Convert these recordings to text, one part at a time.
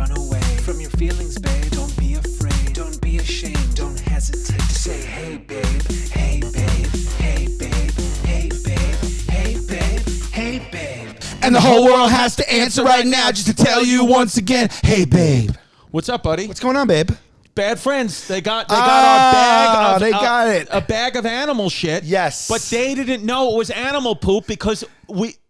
run away from your feelings, babe. Don't be afraid, don't be ashamed, don't hesitate to say, hey babe, hey babe, hey babe, hey babe, hey babe, hey babe. And the whole world has to answer right now just to tell you once again, hey babe. What's up, buddy? What's going on, babe? Bad friends. They got our bag. They got it. A bag of animal shit. Yes. But they didn't know it was animal poop because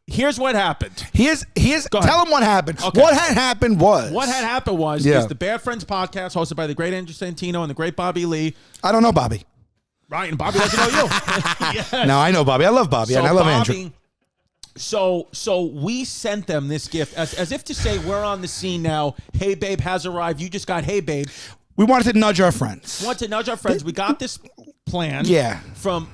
here's what happened. Tell them what happened. Okay. What had happened was is the Bad Friends podcast hosted by the great Andrew Santino and the great Bobby Lee. I don't know Bobby. Right, and Bobby doesn't know you. Yes. No, I know Bobby. I love Bobby, and I love Andrew. So we sent them this gift as if to say we're on the scene now. Hey babe has arrived. You just got hey babe. We wanted to nudge our friends. We got this plan. Yeah. From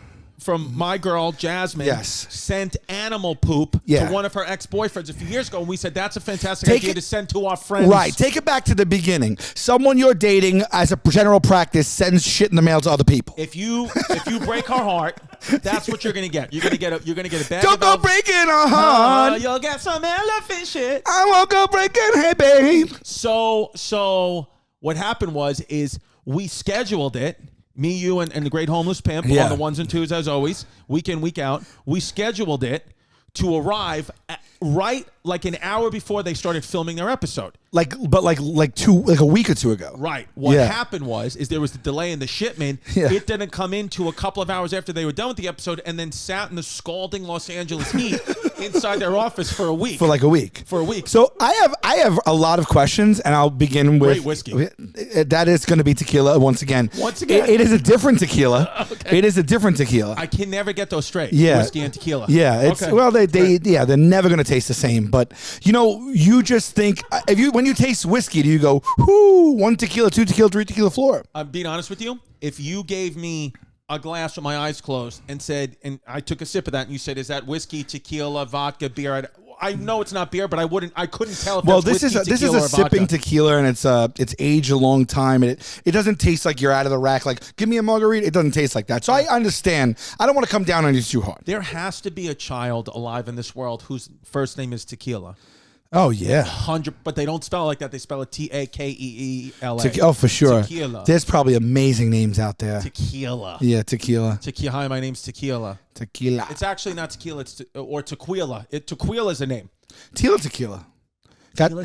my girl Jasmine. Yes. Sent animal poop to one of her ex-boyfriends a few years ago, and we said that's a fantastic idea to send to our friends. Right. Take it back to the beginning. Someone you're dating, as a general practice, sends shit in the mail to other people. If you break her heart, that's what you're gonna get. You're gonna get a bag. Don't go breaking her heart. You'll get some elephant shit. I won't go breaking. Hey babe. So what happened is we scheduled it. Me, you, and the great homeless pimp on the ones and twos as always, week in, week out. We scheduled it to arrive right like an hour before they started filming their episode. Like a week or two ago. Right. What happened is there was the delay in the shipment. Yeah. It didn't come in to a couple of hours after they were done with the episode, and then sat in the scalding Los Angeles heat inside their office for a week. For like a week. So I have a lot of questions, and I'll begin with great whiskey. That is going to be tequila once again. It is a different tequila. Okay. It is a different tequila. I can never get those straight. Yeah. Whiskey and tequila. Yeah. It's they're never going to taste the same. But you just think when you taste whiskey, do you go, whoo, 1 tequila, 2 tequila, 3 tequila floor? I'm being honest with you. If you gave me a glass with my eyes closed and said, and I took a sip of that, and you said, "Is that whiskey, tequila, vodka, beer?" I know it's not beer, but I couldn't tell if that's whiskey, tequila, this is a sipping vodka. tequila, and it's aged a long time, and it doesn't taste like you're out of the rack. Like, give me a margarita. It doesn't taste like that. So I understand. I don't want to come down on you too hard. There has to be a child alive in this world whose first name is Tequila. Oh yeah, 100, but they don't spell it like that. They spell it Takeela. Oh, for sure. Tequila. There's probably amazing names out there. Tequila. Yeah, tequila. Hi, my name's Tequila. Tequila. It's actually not tequila. It's tequila. Tequila is a name. Tequila.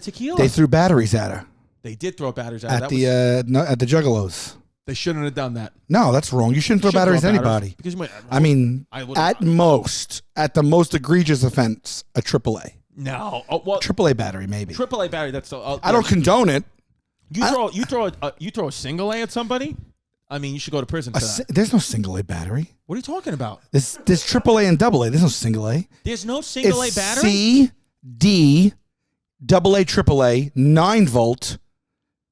Tequila. They threw batteries at her. They did throw batteries at her. At the Juggalos. They shouldn't have done that. No, that's wrong. You shouldn't throw batteries at anybody. Because at the most egregious offense, a AAA. No. Oh, well, AAA battery, maybe. AAA battery. That's. I don't condone it. You throw a single A at somebody. I mean, you should go to prison for that. There's no single A battery. What are you talking about? There's AAA and AA. There's no single A. There's no single A battery. C, D, AA, AAA, 9 volt.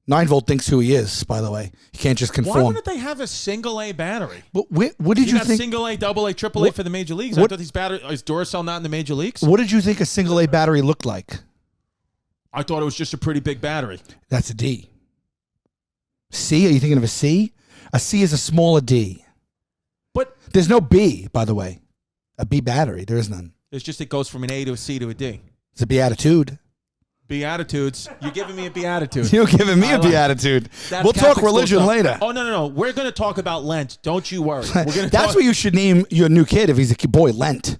9 volt thinks who he is. By the way, he can't just conform. Why wouldn't they have a single A battery? What did you think? Single A, AA, AAA for the major leagues. I thought these batteries is Duracell not in the major leagues. What did you think a single A battery looked like? I thought it was just a pretty big battery. That's a D. C? Are you thinking of a C? A C is a smaller D. But there's no B, by the way. A B battery, there is none. It's just it goes from an A to a C to a D. It's a Beatitude. Beatitudes. You're giving me a Beatitude. You're giving me a Beatitude. We'll talk religion later. Oh, no. We're going to talk about Lent. Don't you worry. That's what you should name your new kid if he's a boy, Lent.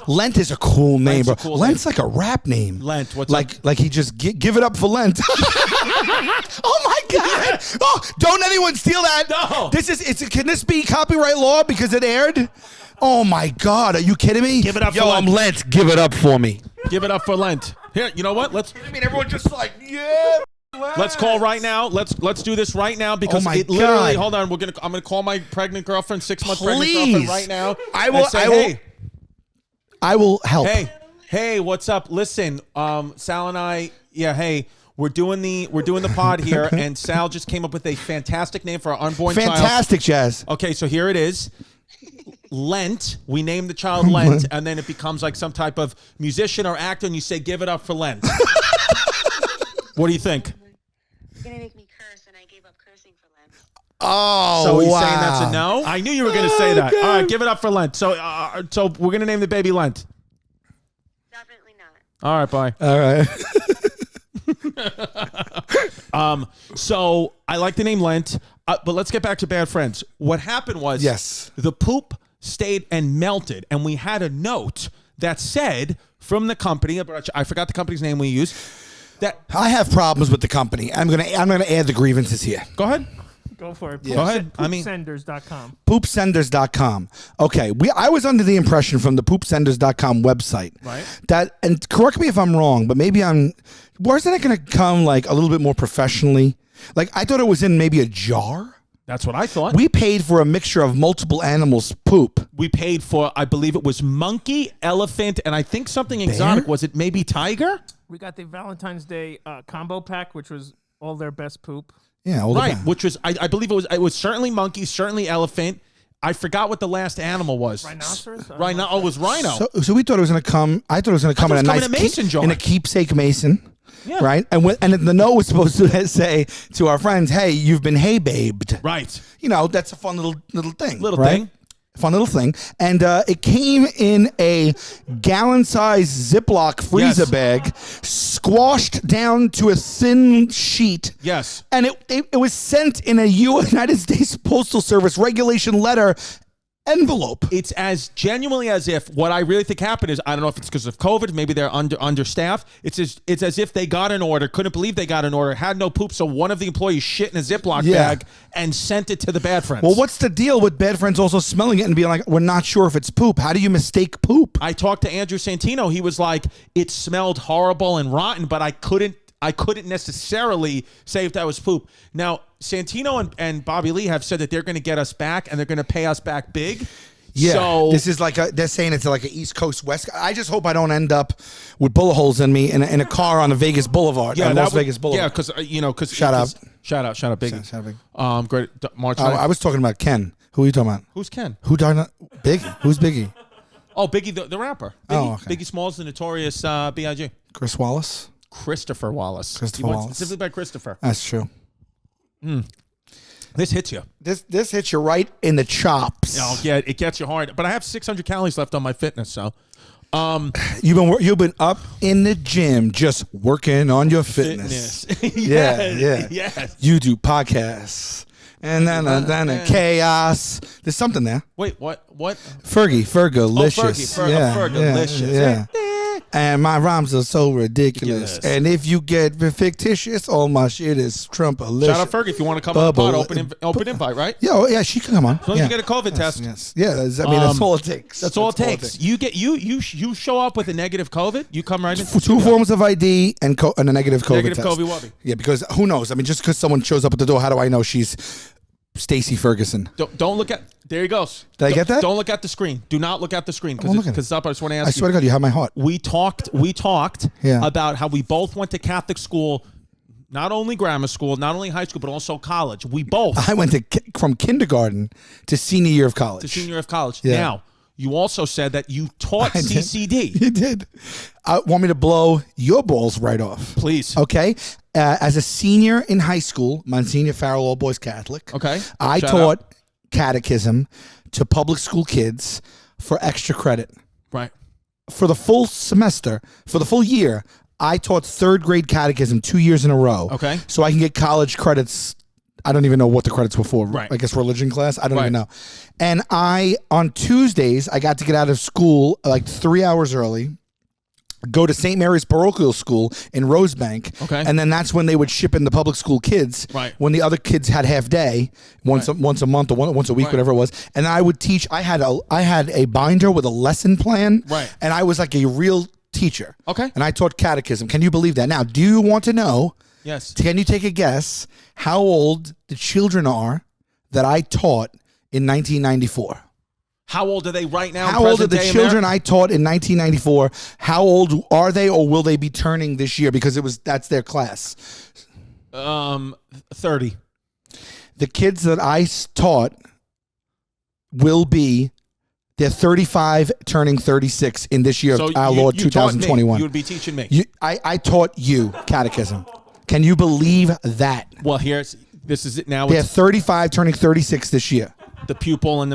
Lent is a cool name, bro. Lent's like a rap name. Lent. What's like he just give it up for Lent. Oh my God! Oh, don't anyone steal that. No. Can this be copyright law because it aired? Oh my God! Are you kidding me? Give it up for Lent. I'm Lent. Give it up for me. Give it up for Lent. Here, you know what? Everyone just like, yeah. Let's call right now. Let's do this right now because it literally. God. Hold on. I'm gonna call my pregnant girlfriend, 6-month pregnant girlfriend right now. I will help. Hey, what's up? Listen, Sal and I. Yeah, hey. We're doing the pod here, and Sal just came up with a fantastic name for our unborn child. Fantastic, Jazz. Okay, so here it is. Lent. We name the child Lent, and then it becomes like some type of musician or actor, and you say, "Give it up for Lent." What do you think? You're gonna make me curse, and I gave up cursing for Lent. Oh, so you're saying that's a no? I knew you were going to say that. God. All right, give it up for Lent. So we're going to name the baby Lent. Definitely not. All right, bye. All right. So I like the name Lent, but let's get back to bad friends. What happened was, Yes. the poop stayed and melted, and we had a note that said from the company, I forgot the company's name we used. That I have problems with the company. I'm gonna add the grievances here. go ahead. Go for it. Go ahead. I mean, Poopsenders.com. Poopsenders.com. Okay, I was under the impression from the poopsenders.com website Right. that, and correct me if I'm wrong, but maybe wasn't it going to come like a little bit more professionally? Like I thought it was in maybe a jar. that's what I thought. We paid for a mixture of multiple animals' poop. We paid for, I believe it was monkey, elephant, and I think something exotic. Was it maybe tiger? We got the Valentine's Day combo pack, which was all their best poop. Yeah, all the Right, time. which was, I believe it was certainly monkey, certainly elephant. I forgot what the last animal was. Rhinoceros? Rhino. Oh, it was rhino. So we thought it was going to come. I thought it was going to come in a it was nice coming in a mason jar. in a keepsake mason. Yeah. Right, and the note was supposed to say to our friends, "Hey, you've been hey-babed." Right. You know, that's a fun little thing. Little right? thing. Fun little thing. And it came in a gallon-sized Ziploc freezer Yes. bag, squashed down to a thin sheet. Yes. And it was sent in a United States Postal Service regulation letter envelope. It's as genuinely as if what I really think happened is, I don't know if it's because of COVID, maybe they're understaffed. It's as if they got an order, couldn't believe they got an order, had no poop, so one of the employees shit in a Ziploc bag and sent it to the bad friends. Well, what's the deal with bad friends also smelling it and being like, we're not sure if it's poop? How do you mistake poop? I talked to Andrew Santino. He was like, it smelled horrible and rotten, but I couldn't necessarily say if that was poop. Now, Santino and Bobby Lee have said that they're going to get us back and they're going to pay us back big. Yeah, So this is like they're saying it's like an East Coast West. I just hope I don't end up with bullet holes in me in a car on the Vegas Boulevard. yeah, Las Vegas Boulevard. Yeah, because because Shout out, Biggie. Shout out, Biggie. Great March 9th. I was talking about Ken. Who are you talking about? Who's Ken? Who died? Biggie. Who's Biggie? Oh, Biggie, the rapper. Biggie, Oh, okay. Biggie Smalls, the notorious B.I.G. Chris Wallace. Christopher Wallace. Christopher He went Wallace. specifically by Christopher. That's true. This hits you. This hits you right in the chops. Oh, yeah, it gets you hard. But I have 600 calories left on my fitness, so. You've been up in the gym just working on your fitness. Yeah. Yes. You do podcasts. And then chaos. There's something there. Wait, what? Fergalicious. Fergalicious. Yeah. And my rhymes are so ridiculous. Ridiculous. And if you get fictitious, all my shit is Trumpalicious. Shout out Fergie if you want to come on the Bubble. pod. Open invite, right? Yeah, she can come on. As long as you get a COVID test. Yes. Yeah, that's all it takes. That's all it takes. You show up with a negative COVID, you come right in. Two forms of ID and a negative COVID Negative test. COVID wobby. Yeah, because who knows? I mean, just because someone shows up at the door, how do I know she's Stacey Ferguson? Don't look at. There he goes. Did I get that? Don't look at the screen. Do not look at the screen I'm looking. because up. I just want to ask I swear to God, you have my heart. We talked Yeah. about how we both went to Catholic school, not only grammar school, not only high school, but also college. We both I went from kindergarten to senior year of college. to senior year of college. Yeah. Now, you also said that you taught I did. CCD. You did. Want me to blow your balls right off? Please. Okay. As a senior in high school, Monsignor Farrell All Boys Catholic. Okay. I Shout taught out. catechism to public school kids for extra credit. Right. For the full semester, for the full year, I taught third grade catechism 2 years in a row. Okay. So I can get college credits. I don't even know what the credits were for. Right. I guess religion class. I don't Right. even know. And on Tuesdays, I got to get out of school like 3 hours early, go to St. Mary's Parochial School in Rosebank. Okay. And then that's when they would ship in the public school kids. Right. When the other kids had half day, once a month or once a week, Right. whatever it was. And I would teach. I had a binder with a lesson plan. Right. And I was like a real teacher. Okay. And I taught catechism. Can you believe that? Now, do you want to know? Yes. Can you take a guess how old the children are that I taught in 1994? How old are they right now? How old are present the day children America? I taught in 1994? How old are they, or will they be turning this year? Because that's their class. 30. The kids that I taught will be. They're 35, turning 36 in this year So of our you Lord taught me. 2021. You would be teaching me. I taught you catechism. Can you believe that? Well, this is it now. They're 35, turning 36 this year. the pupil and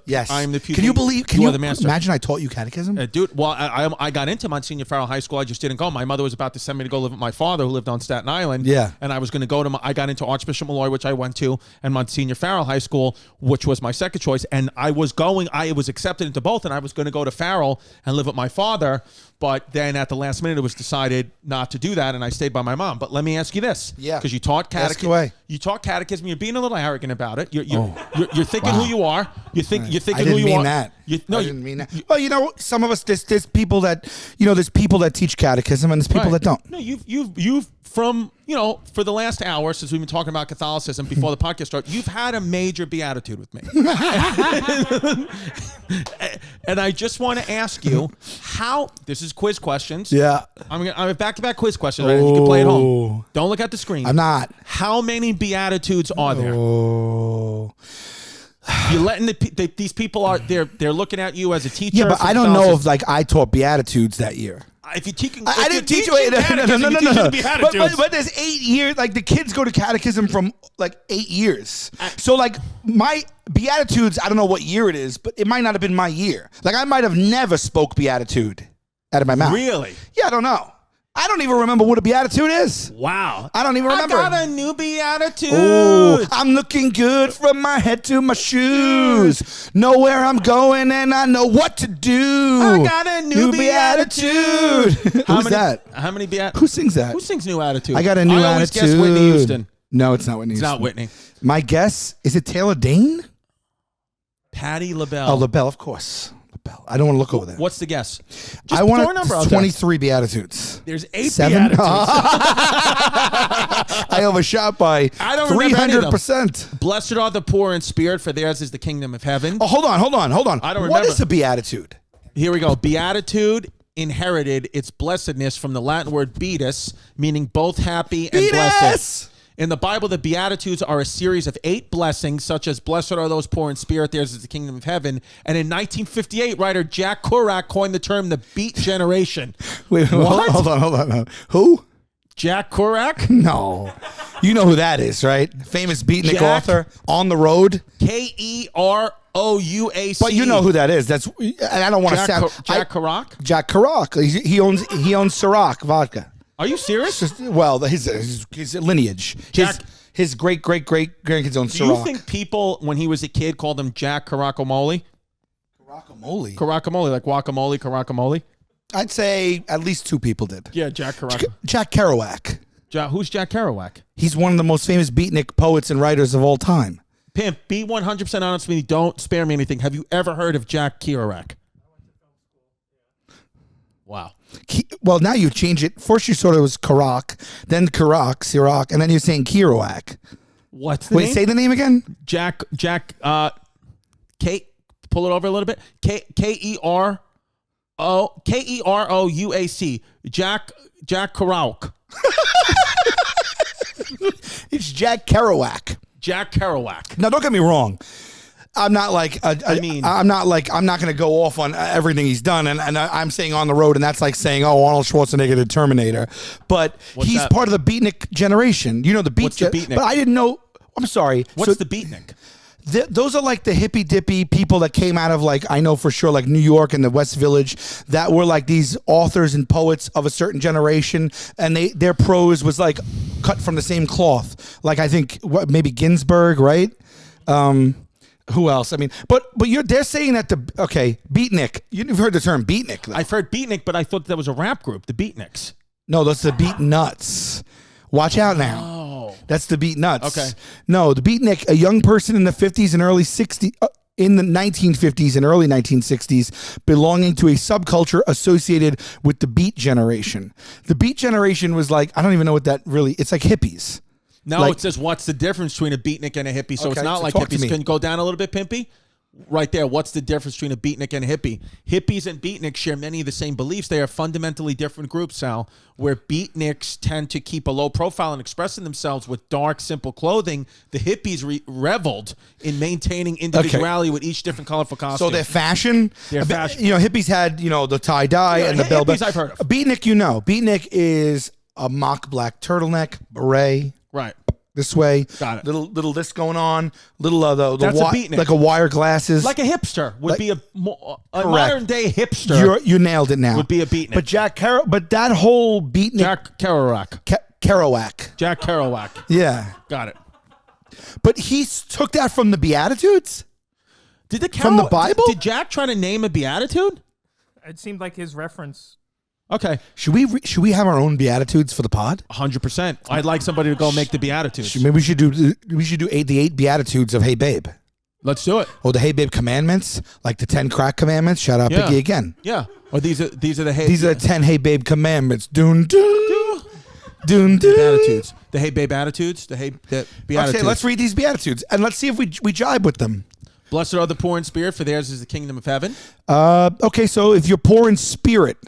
Yes. I am the pupil. Can you believe? Can you you are the master? imagine I taught you catechism? Dude, well, I got into Monsignor Farrell High School. I just didn't go. My mother was about to send me to go live with my father, who lived on Staten Island. Yeah. And I was going to go to. I got into Archbishop Malloy, which I went to, and Monsignor Farrell High School, which was my second choice. And I was accepted into both, and I was going to go to Farrell and live with my father. But then at the last minute, it was decided not to do that, and I stayed by my mom. But let me ask you this. Yeah. Because you taught catechism. Ask away. You taught catechism. You're being a little arrogant about it. You're thinking who you are. You're thinking who you are. I didn't mean that. Well, you know, some of us, there's people that, you know, there's people that teach catechism and there's people that don't. No, you've from, you know, for the last hour since we've been talking about Catholicism before the podcast started, you've had a major beatitude with me. And I just want to ask you how, this is quiz questions. Yeah. I'm have back-to-back quiz questions. Right? You can play at home. Don't look at the screen. I'm not. How many beatitudes are there? Oh. You're letting these people are they're looking at you as a teacher. Yeah, but I don't know if like I taught Beatitudes that year. If you're teaching, I didn't teach you. No. But there's 8 years. Like the kids go to catechism from like 8 years. So like my Beatitudes, I don't know what year it is, but it might not have been my year. Like I might have never spoke Beatitude out of my mouth. Really? Yeah, I don't know. I don't even remember what a Beatitude is. Wow. I don't even remember. I got a new Beatitude. Oh, I'm looking good from my head to my shoes. Know where I'm going and I know what to do. I got a new Beatitude. Who's that? How many Beatitudes? Who sings that? Who sings New Attitude? I got a new I always attitude. guess Whitney Houston. No, it's not Whitney Houston. It's not Whitney. My guess, is it Taylor Dane? Patti LaBelle. Oh, LaBelle, of course. LaBelle. I don't want to look over there. What's the guess? Just I want throw a number out 23 Beatitudes. There's 8 7? Beatitudes. I overshot by I don't remember any of them. 300%. Blessed are the poor in spirit, for theirs is the kingdom of heaven. Oh, hold on. I don't What remember. is a Beatitude? Here we go. Beatitude inherited its blessedness from the Latin word beatus, meaning both happy and blessed. In the Bible, the Beatitudes are a series of 8 blessings, such as blessed are those poor in spirit, theirs is the kingdom of heaven. And in 1958, writer Jack Kerouac coined the term the Beat Generation. Wait, What? hold on. Who? Jack Kerouac? No. You know who that is, right? Famous Beatnik Jack- author, On the Road. Kerouac. But you know who that is. That's, and I don't want to sound. Jack Kerouac? Jack Kerouac. He owns Ciroc vodka. Are you serious? Well, his lineage. Jack- His great grandkids own Do you Ciroc. think people, when he was a kid, called him Jack Caracamole? Guacamole. Caracamole, like guacamole, caracamole? I'd say at least 2 people did. Yeah, Jack Kerouac. Jack Kerouac. Who's Jack Kerouac? He's one of the most famous Beatnik poets and writers of all time. Pimp, be 100% honest with me. Don't spare me anything. Have you ever heard of Jack Kerouac? Wow. Well, now you've changed it. First you thought it was Ciroc, then Ciroc, and then you're saying Kerouac. What's the Wait, name? say the name again? Jack, pull it over a little bit. Kerouac. Jack Kerouac. It's Jack Kerouac. Jack Kerouac. Now, don't get me wrong. I'm not like I'm not going to go off on everything he's done, and I'm saying On the Road, and that's like saying, oh, Arnold Schwarzenegger did Terminator, but he's that? part of the Beatnik generation. You know the What's the Beatnik? But I didn't know. I'm sorry. What's the Beatnik? Those are like the hippy dippy people that came out of, like, I know for sure, like New York and the West Village, that were like these authors and poets of a certain generation, and their prose was like cut from the same cloth. Like I think maybe Ginsberg, right? Who else? I mean, but they're saying that Beatnik. You've heard the term Beatnik, though. I've heard Beatnik, but I thought that was a rap group, the Beatniks. No, that's the Beatnuts. Watch out now. Oh. That's the Beatnuts. Okay. No, the Beatnik, a young person in the 50s and early 60s, in the 1950s and early 1960s, belonging to a subculture associated with the Beat Generation. The Beat Generation was like, I don't even know what that really, it's like hippies. No, Like- it says what's the difference between a beatnik and a hippie. So Okay, it's not so like talk to hippies. me. Can you go down a little bit, Pimpy? Right there. What's the difference between a beatnik and a hippie? Hippies and beatniks share many of the same beliefs. They are fundamentally different groups, Sal, where beatniks tend to keep a low profile and expressing themselves with dark, simple clothing. The hippies reveled in maintaining individuality with each different colorful costume. So their fashion, Their fashion. You know, hippies had, you know, the tie dye and the bell. Hippies I've heard of. Beatnik, you know, Beatnik is a mock black turtleneck, beret, Right. this way. Got it. Little this going on. Little That's a beatnik. like a wire glasses. Like a hipster would be a modern day hipster. You nailed it now. Would be a beatnik. But that whole beatnik. Jack Kerouac. Kerouac. Jack Kerouac. Yeah. Got it. But he took that from the Beatitudes? From the Bible? Did Jack try to name a beatitude? It seemed like his reference. Okay. Should we have our own Beatitudes for the pod? 100%. I'd like somebody to go make the Beatitudes. Maybe we should do the 8 Beatitudes of Hey Babe. Let's do it. Or the Hey Babe commandments, like the 10 crack commandments. Shout out Biggie again. Yeah. Or these are the Hey. These are the 10 Hey Babe commandments. Doon doon. Doon doon. Beatitudes. The Hey Babe attitudes. The Beatitudes. Okay, let's read these Beatitudes and let's see if we jibe with them. Blessed are the poor in spirit, for theirs is the kingdom of heaven. Okay, so if you're poor in spirit,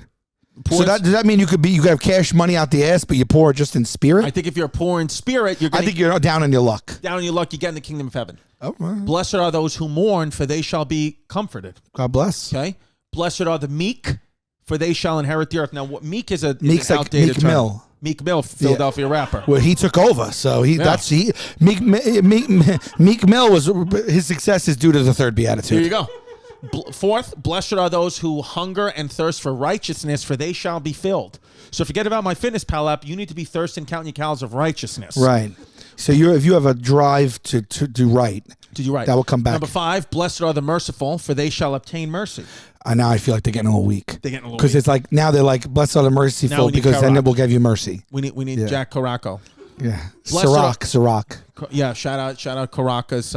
does that mean you could have cash money out the ass, but you're poor just in spirit? I think if you're poor in spirit, I think you're down on your luck. Down on your luck, you get in the kingdom of heaven. Oh, right. Blessed are those who mourn, for they shall be comforted. God bless. Okay. Blessed are the meek, for they shall inherit the earth. Now, what meak is an Meek's like outdated Meek term. Mill. Meek Mill, Philadelphia rapper. Well, he took over, so Meek Mill was his success is due to the third beatitude. Here you go. Fourth, blessed are those who hunger and thirst for righteousness, for they shall be filled. So forget about My Fitness Pal app. You need to be thirsting, counting your calories of righteousness. Right. So if you have a drive to do right, that will come back. Number 5, blessed are the merciful, for they shall obtain mercy. Now I feel like they're getting a little weak. They're getting a little weak. Because it's like now they're like, blessed are the merciful, because then it will give you mercy. We need Jack Caraco. Yeah. Ciroc. Yeah, shout out Caracas,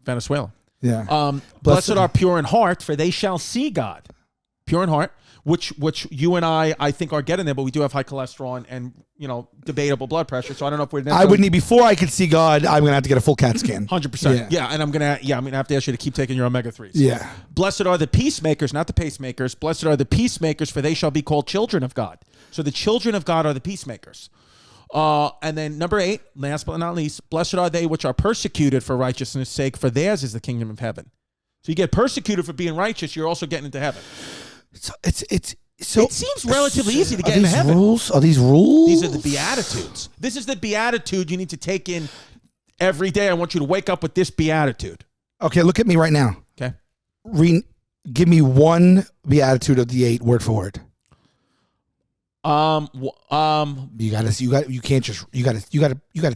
Venezuela. Yeah. Blessed are pure in heart, for they shall see God. Pure in heart, which you and I think are getting there, but we do have high cholesterol and debatable blood pressure. So I don't know if we're. I would need, before I could see God, I'm gonna have to get a full CAT scan. 100%. Yeah, and I'm gonna have to ask you to keep taking your omega-3s. Yeah. Blessed are the peacemakers, not the pacemakers. Blessed are the peacemakers, for they shall be called children of God. So the children of God are the peacemakers. And then number 8, last but not least, blessed are they which are persecuted for righteousness' sake, for theirs is the kingdom of heaven. So you get persecuted for being righteous, you're also getting into heaven. So it seems relatively easy to get into heaven. Are these rules? These are the Beatitudes. This is the Beatitude you need to take in every day. I want you to wake up with this Beatitude. Okay, look at me right now. Okay. Give me one Beatitude of the 8, word for word. You gotta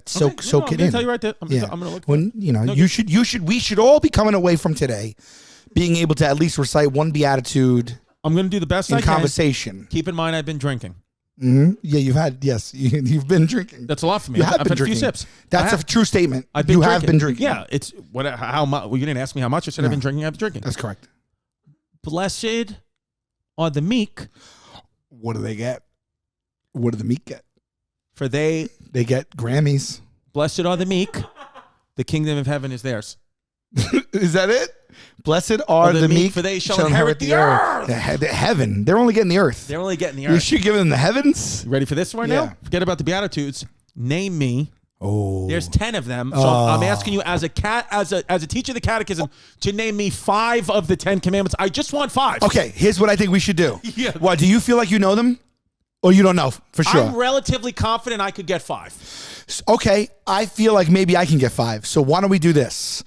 soak it in. Tell you right there. I'm gonna look. We should all be coming away from today being able to at least recite one Beatitude. I'm gonna do the best I can. Conversation. Keep in mind, I've been drinking. Mm-hmm. Yeah, you've been drinking. That's a lot for me. I've had a few sips. That's a true statement. Have been drinking. Yeah, it's what? How much? Well, you didn't ask me how much. I said I've been drinking. I've been drinking. That's correct. Blessed are the meek. What do they get? What do the meek get? For they get Grammys. Blessed are the meek. The kingdom of heaven is theirs. Is that it? Blessed are the meek, for they shall inherit the earth. The heaven. They're only getting the earth. They're only getting the earth. You should give them the heavens. You ready for this right now? Forget about the Beatitudes. Name me. Oh. There's 10 of them. So I'm asking you as a teacher of the catechism to name me 5 of the 10 commandments. I just want 5. Okay, here's what I think we should do. Yeah. What, do you feel like you know them? Or you don't know for sure? I'm relatively confident I could get 5. Okay, I feel like maybe I can get 5. So why don't we do this?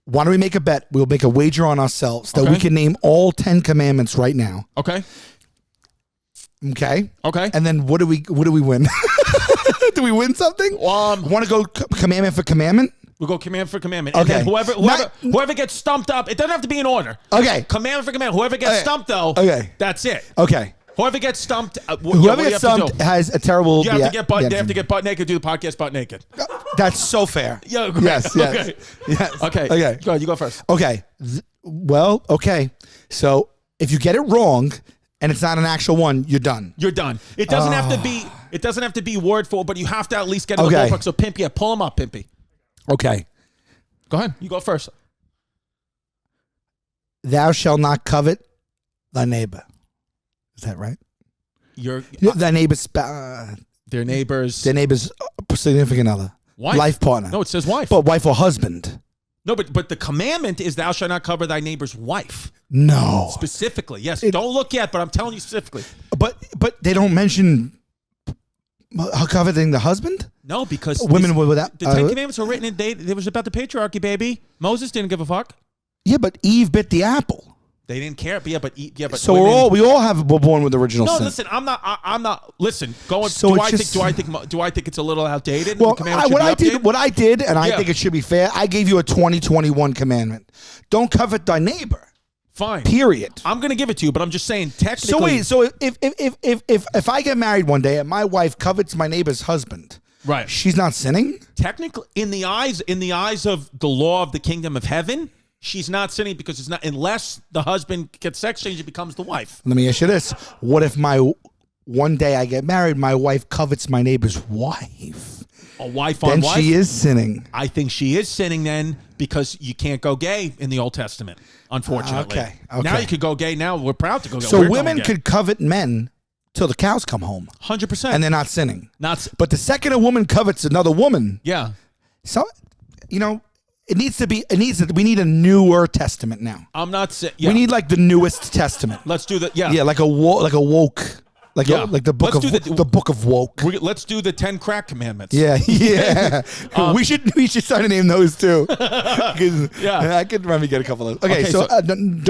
Why don't we make a bet? We'll make a wager on ourselves that we can name all 10 commandments right now. Okay. Okay. Okay. And then what do we win? Do we win something? Want to go commandment for commandment? We'll go commandment for commandment. Okay. And then whoever gets stumped up, it doesn't have to be in order. Okay. Commandment for commandment. Whoever gets stumped though, that's it. Okay. Whoever gets stumped, whoever gets stumped has a terrible. You have to get butt. They have to get butt naked. Do the podcast butt naked. That's so fair. Yeah. Yes. Okay. Yes. Okay. Okay. Go ahead. You go first. Okay. Okay. So if you get it wrong and it's not an actual one, you're done. You're done. It doesn't have to be. It doesn't have to be word for, but you have to at least get in the ballpark. So Pimpy, pull him up, Pimpy. Okay. Go ahead. You go first. Thou shalt not covet thy neighbor. Is that right? Thy neighbor's their neighbor's significant other, life partner. No, it says wife. But wife or husband. No, but the commandment is thou shalt not cover thy neighbor's wife. No, specifically. Yes. Don't look yet, but I'm telling you specifically. But they don't mention coveting the husband. No, because women were without. the Ten Commandments were written in it was about the patriarchy, baby. Moses didn't give a fuck. Yeah, but Eve bit the apple. They didn't care. But So women, we all were born with original sin. No, listen, I'm not. Listen, going. So Do it's I just- think it's a little outdated? Well, The commandment should be updated? what I did, and I Yeah. think it should be fair. I gave you a 2021 commandment: don't covet thy neighbor. Fine. Period. I'm gonna give it to you, but I'm just saying technically. So if I get married one day and my wife covets my neighbor's husband, right? she's not sinning. Technically, in the eyes of the law of the kingdom of heaven, she's not sinning because it's not unless the husband gets sex change, it becomes the wife. Let me ask you this: what if one day I get married, my wife covets my neighbor's wife? A wife on Then wife. she is sinning. I think she is sinning then because you can't go gay in the Old Testament, unfortunately. Okay. Now you could go gay. Now we're proud to go gay. So We're going women gay. could covet men till the cows come home, 100%. and they're not sinning. Not. But the second a woman covets another woman, Yeah. so it needs to be. We need a newer testament now. I'm not saying. Yeah. We need like the newest testament. Let's do that. Yeah. Yeah, like a woke, Yeah. like the book Let's of do the book of woke. Let's do the 10 crack commandments. Yeah, yeah. we should start to name those too. 'Cause Yeah. I could probably get a couple of. Okay, Okay, so, so- don't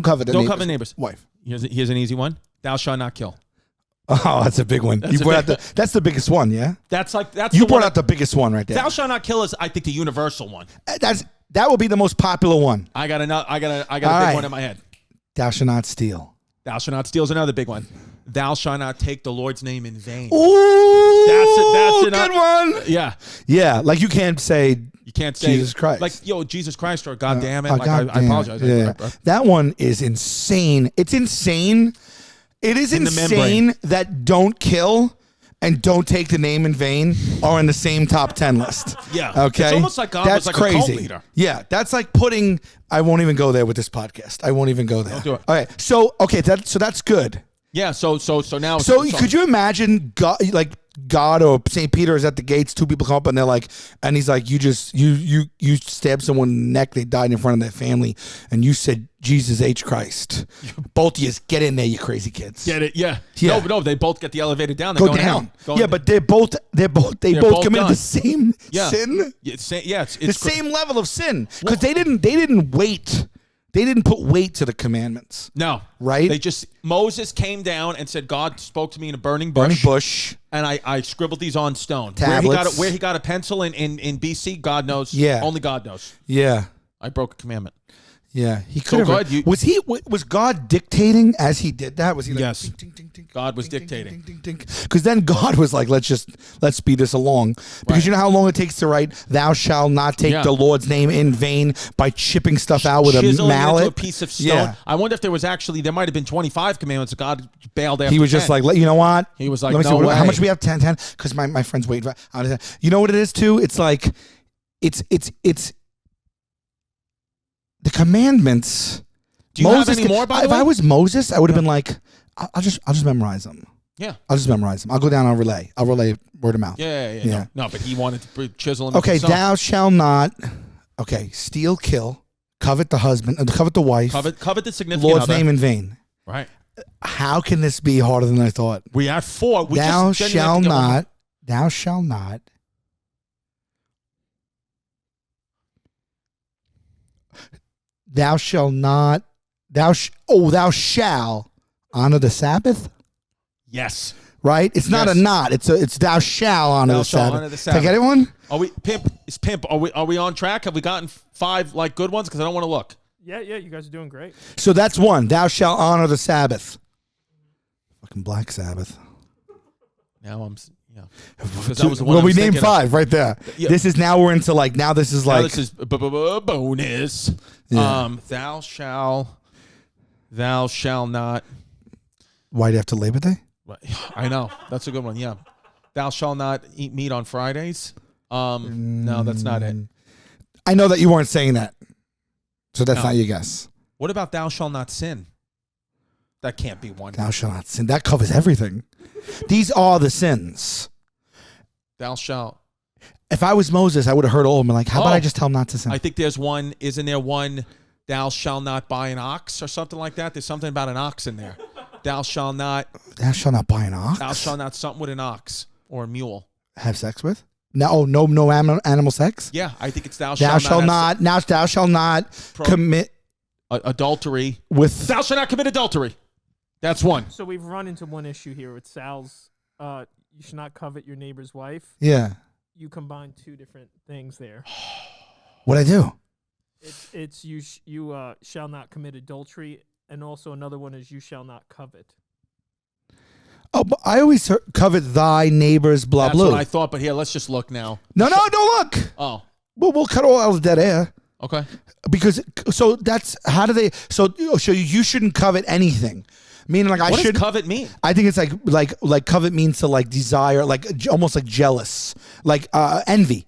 covet. Don't covet neighbors. Wife. Here's an easy one. Thou shalt not kill. Oh, that's a big one. That's You a brought big- out that's the biggest one. Yeah. That's You the brought one out the biggest one right there. Thou shalt not kill is I think the universal one. That will be the most popular one. I got a big right. one in my head. Thou shalt not steal. Thou shalt not steal is another big one. Thou shalt not take the Lord's name in vain. Ooh, That's good enough. one. Yeah. Yeah, like you can't say You can't say Jesus Christ. Like, yo, Jesus Christ or God damn it. oh, Like God I damn. apologize. Yeah. That one is insane. It's insane. It is In the insane that don't kill and don't take the name in vain are in the same top 10 list. Yeah. Okay. It's almost like God that's was like crazy. a cult leader. Yeah. That's like putting. I won't even go there with this podcast. I won't even go there. Don't do it. All right. So that's good. Yeah, so now So could you imagine God or St. Peter is at the gates, two people come up and they're like, and he's like, you stabbed someone in the neck, they died in front of their family, and you said Jesus H. Christ. Both of you get in there, you crazy kids. get it? Yeah. Yeah. No, they both get the elevator down. They're Go going down. Going Yeah, but they both both committed done. the same Yeah. sin. It's The same level of sin. Because they didn't wait. They didn't put weight to the commandments. No. Right? Moses came down and said, God spoke to me in a burning Burning bush. bush. And I scribbled these on stone. Tablets. Where he got a pencil in BC, God knows. Yeah. Only God knows. Yeah. I broke a commandment. Yeah, he So could have. God, Was God dictating as he did that? Was he like, Yes. ding, ding, ding, God was ding, dictating. Because then God was like, let's speed this along. Because Right. you know how long it takes to write, "Thou shalt not take Yeah. the Lord's name in vain" by chipping stuff out with a Chiseling it mallet. into a piece of stone. Yeah. I wonder if there might have been 25 commandments that God bailed after. He was just 10. like, you know what? He was like, Let me no see, how way. much we have? 10. Because my friend's waiting. You know what it is too? It's like, it's the commandments. Do you have any more, by the If way? I was Moses, I would have been like, I'll just memorize them. Yeah. I'll just memorize them. I'll go down. I'll relay word of mouth. Yeah. No, but he wanted to chisel him. Okay, himself. thou shalt not. Okay, steal, kill, covet the husband, covet the wife. Covet the significant Lord's other. name in vain. Right. How can this be harder than I thought? We had 4. Thou shalt not. Thou shalt not. Thou shalt not. Thou shall honor the Sabbath. Yes. Right? It's not a Yes. not. It's thou shall honor Thou the shalt Sabbath. honor the Did I get Sabbath. it one? Are we pimp? Are we on track? Have we gotten 5 like good ones? Because I don't want to look. Yeah, you guys are doing great. So that's one. Thou shalt honor the Sabbath. Fucking Black Sabbath. Now I'm because that was the one. Well, I we was named thinking of. 5 right there. Yeah. This is now we're into like now this is Now like this is bonus. Yeah. Thou shall not. right after Labor Day. I know that's a good one. Yeah, thou shall not eat meat on Fridays. No, that's not it. I know that you weren't saying that, so that's No. not your guess. What about thou shall not sin? That can't be one. Thou shalt not sin. That covers everything. These are the sins. Thou shalt. If I was Moses, I would have heard all of them. Like, how about I just tell him not to sin? I think there's one. Isn't there one? Thou shalt not buy an ox or something like that. There's something about an ox in there. Thou shalt not. Thou shalt not buy an ox. Thou shalt not something with an ox or a mule. have sex with? No, animal sex. Yeah, I think it's thou Thou shalt not. Thou shalt not commit Adultery. with. Thou shalt not commit adultery. That's one. So we've run into one issue here with Sal's. You should not covet your neighbor's wife. Yeah. You combine two different things there. What'd I do? It's you shall not commit adultery, and also another one is you shall not covet. Oh, but I always covet thy neighbor's blah That's blah. what I thought, but here, let's just look now. No, don't look. Oh, We'll cut all out of dead air. okay. Because so that's how do they? So you shouldn't covet anything. Meaning like What I should. does covet mean? I think it's like covet means to like desire, like almost like jealous, like envy,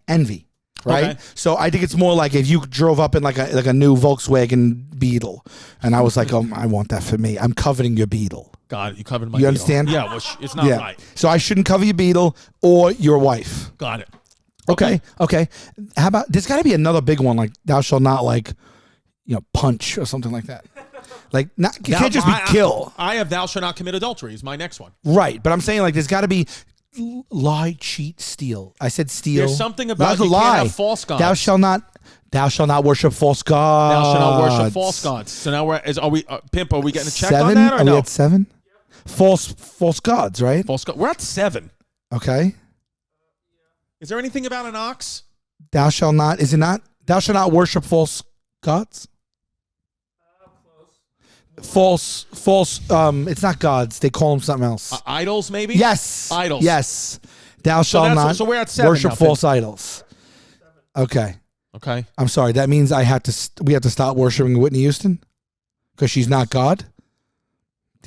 right? Okay. So I think it's more like if you drove up in like a new Volkswagen Beetle, and I was like, oh, I want that for me. I'm coveting your Beetle. Got it. You covered my You Beetle. understand? Yeah, well, it's not Yeah. right. So I shouldn't cover your Beetle or your wife. Got it. Okay. How about there's got to be another big one like thou shalt not punch or something like that. Like not you can't just be kill. I have thou shalt not commit adultery is my next one. Right, but I'm saying like there's got to be lie, cheat, steal. I said steal. There's something about Not you can't have false gods. Thou shalt not worship false gods. Thou shalt not worship false gods. So now are we Pimp? Are we getting a check 7? on that or Are no? we at 7? False gods, right? False god. We're at 7. Okay. Is there anything about an ox? Thou shalt not. Is it not? Thou shalt not worship false gods. False. It's not gods. They call them something else. Idols, maybe. Yes. Idols. Yes. Thou shalt not so we're at 7 worship now, false idols. Okay. Okay. I'm sorry. That means we have to stop worshiping Whitney Houston because she's not God.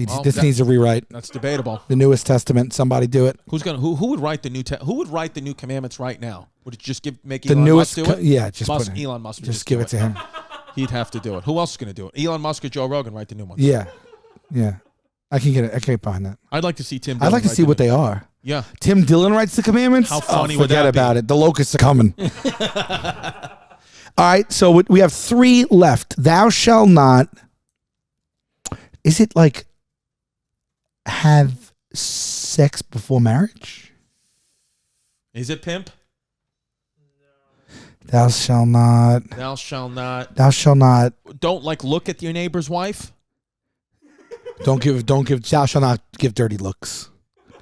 Well, this needs a rewrite. That's debatable. The Newest Testament. Somebody do it. Who would write the who would write the new commandments right now? Would it just make The Elon newest. Musk do it? Yeah, just Musk, put it. Elon Musk. would Just give do it to him. He'd have to do it. Who else is going to do it? Elon Musk or Joe Rogan write the new ones? Yeah. I can get it. I can get behind that. I'd like to see Tim. I'd like to see what they are. Yeah. Tim Dillon writes the commandments. How funny would forget that be? about it. The locusts are coming. All right. So we have 3 left. Thou shalt not. Is it like have sex before marriage? Is it Pimp? Thou shalt not. Thou shalt not. Thou shalt not. Don't look at your neighbor's wife. Don't give. Thou shalt not give dirty looks.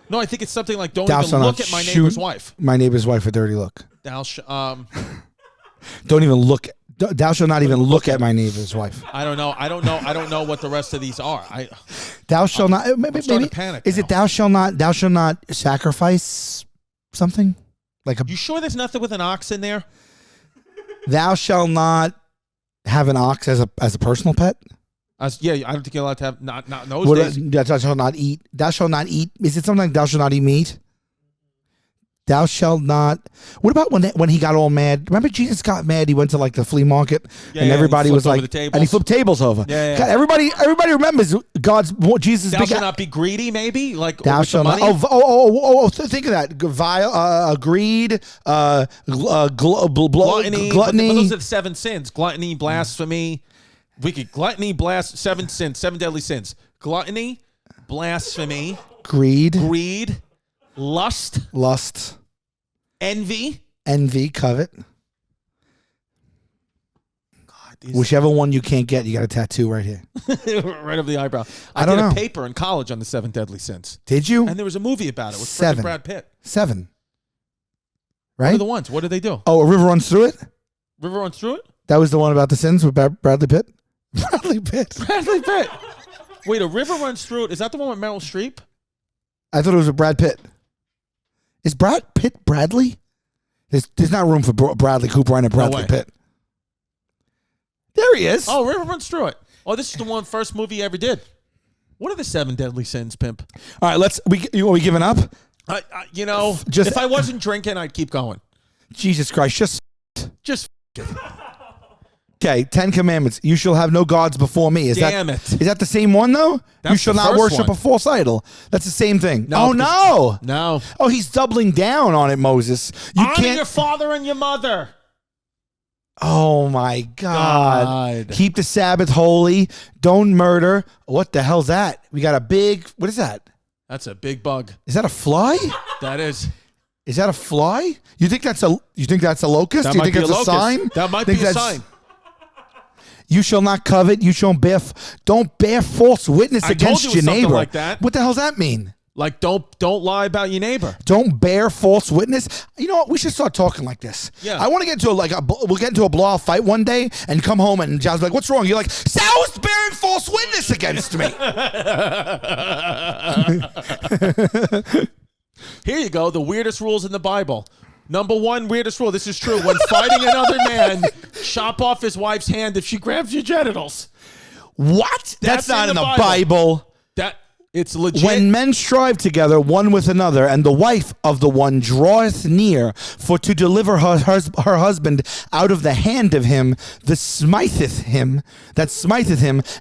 No, I think it's something like don't Thou even shalt look not at my shoot neighbor's wife. My neighbor's wife a dirty look. Thou Don't even look. Thou shalt not even look at my neighbor's wife. I don't know what the rest of these are. Thou shalt not. Maybe starting to panic Is now. it thou shalt not? Thou shalt not sacrifice something like a. You sure there's nothing with an ox in there? Thou shalt not have an ox as a personal pet. Yeah, I don't think you're allowed to have not in those days. Thou shalt not eat. Thou shalt not eat. Is it something like thou shalt not eat meat? Thou shalt not. What about when he got all mad? Remember Jesus got mad. He went to like the flea market and everybody was like, and he flipped tables over. Yeah. God, everybody remembers Jesus. Thou shalt not be greedy. Maybe like Thou with the shalt not. Oh! Think of that. Greed, gluttony. gluttony. But those are the 7 sins: gluttony, blasphemy. Gluttony, 7 sins, 7 deadly sins: gluttony, blasphemy, greed, lust, envy, covet. God, Whichever one you can't get, you got a tattoo right here. right over the eyebrow. I don't did know. a paper in college on the 7 deadly sins. Did you? And there was a movie about it with 7. Brad Pitt. 7. What Right? are the ones? What did they do? Oh, a river runs through it? River runs through it? That was the one about the sins with Bradley Pitt? Bradley Pitt. Bradley Pitt. Wait, a river runs through it. Is that the one with Meryl Streep? I thought it was with Brad Pitt. Is Brad Pitt Bradley? There's not room for Bradley Cooper and a Bradley way. Pitt. There he is. Oh, river runs through it. Oh, this is the first movie he ever did. What are the 7 deadly sins, Pimp? All right, we giving up? If I wasn't drinking, I'd keep going. Jesus Christ, Just okay, 10 commandments. You shall have no gods before me. Is Damn that, it. Is that the same one, though? That's you shall the not first worship one. a false idol. That's the same thing. No, Oh, no. No. Oh, he's doubling down on it, Moses. You Honor can't. your father and your mother. Oh, my God. God. Keep the Sabbath holy. Don't murder. What the hell's that? We got a big, what is that? That's a big bug. Is that a fly? That is. Is that a fly? You think that's a locust? That Do you might think be that's a locust. sign? That might Think be a that's- sign. You shall not covet. You shall don't bear false witness I told against you it your was something neighbor. like that. What the hell does that mean? Like, don't lie about your neighbor. Don't bear false witness. You know what? We should start talking like this. Yeah. I want to get into we'll get into a blowout fight one day and come home and John's like, "What's wrong?" You're like, "Sal's bearing false witness against me." Here you go. The weirdest rules in the Bible. Number 1 weirdest rule. This is true. When fighting another man, chop off his wife's hand if she grabs your genitals. What? That's not in the Bible. Bible. It's legit. When men strive together one with another, and the wife of the one draweth near for to deliver her husband out of the hand of him that smiteth him,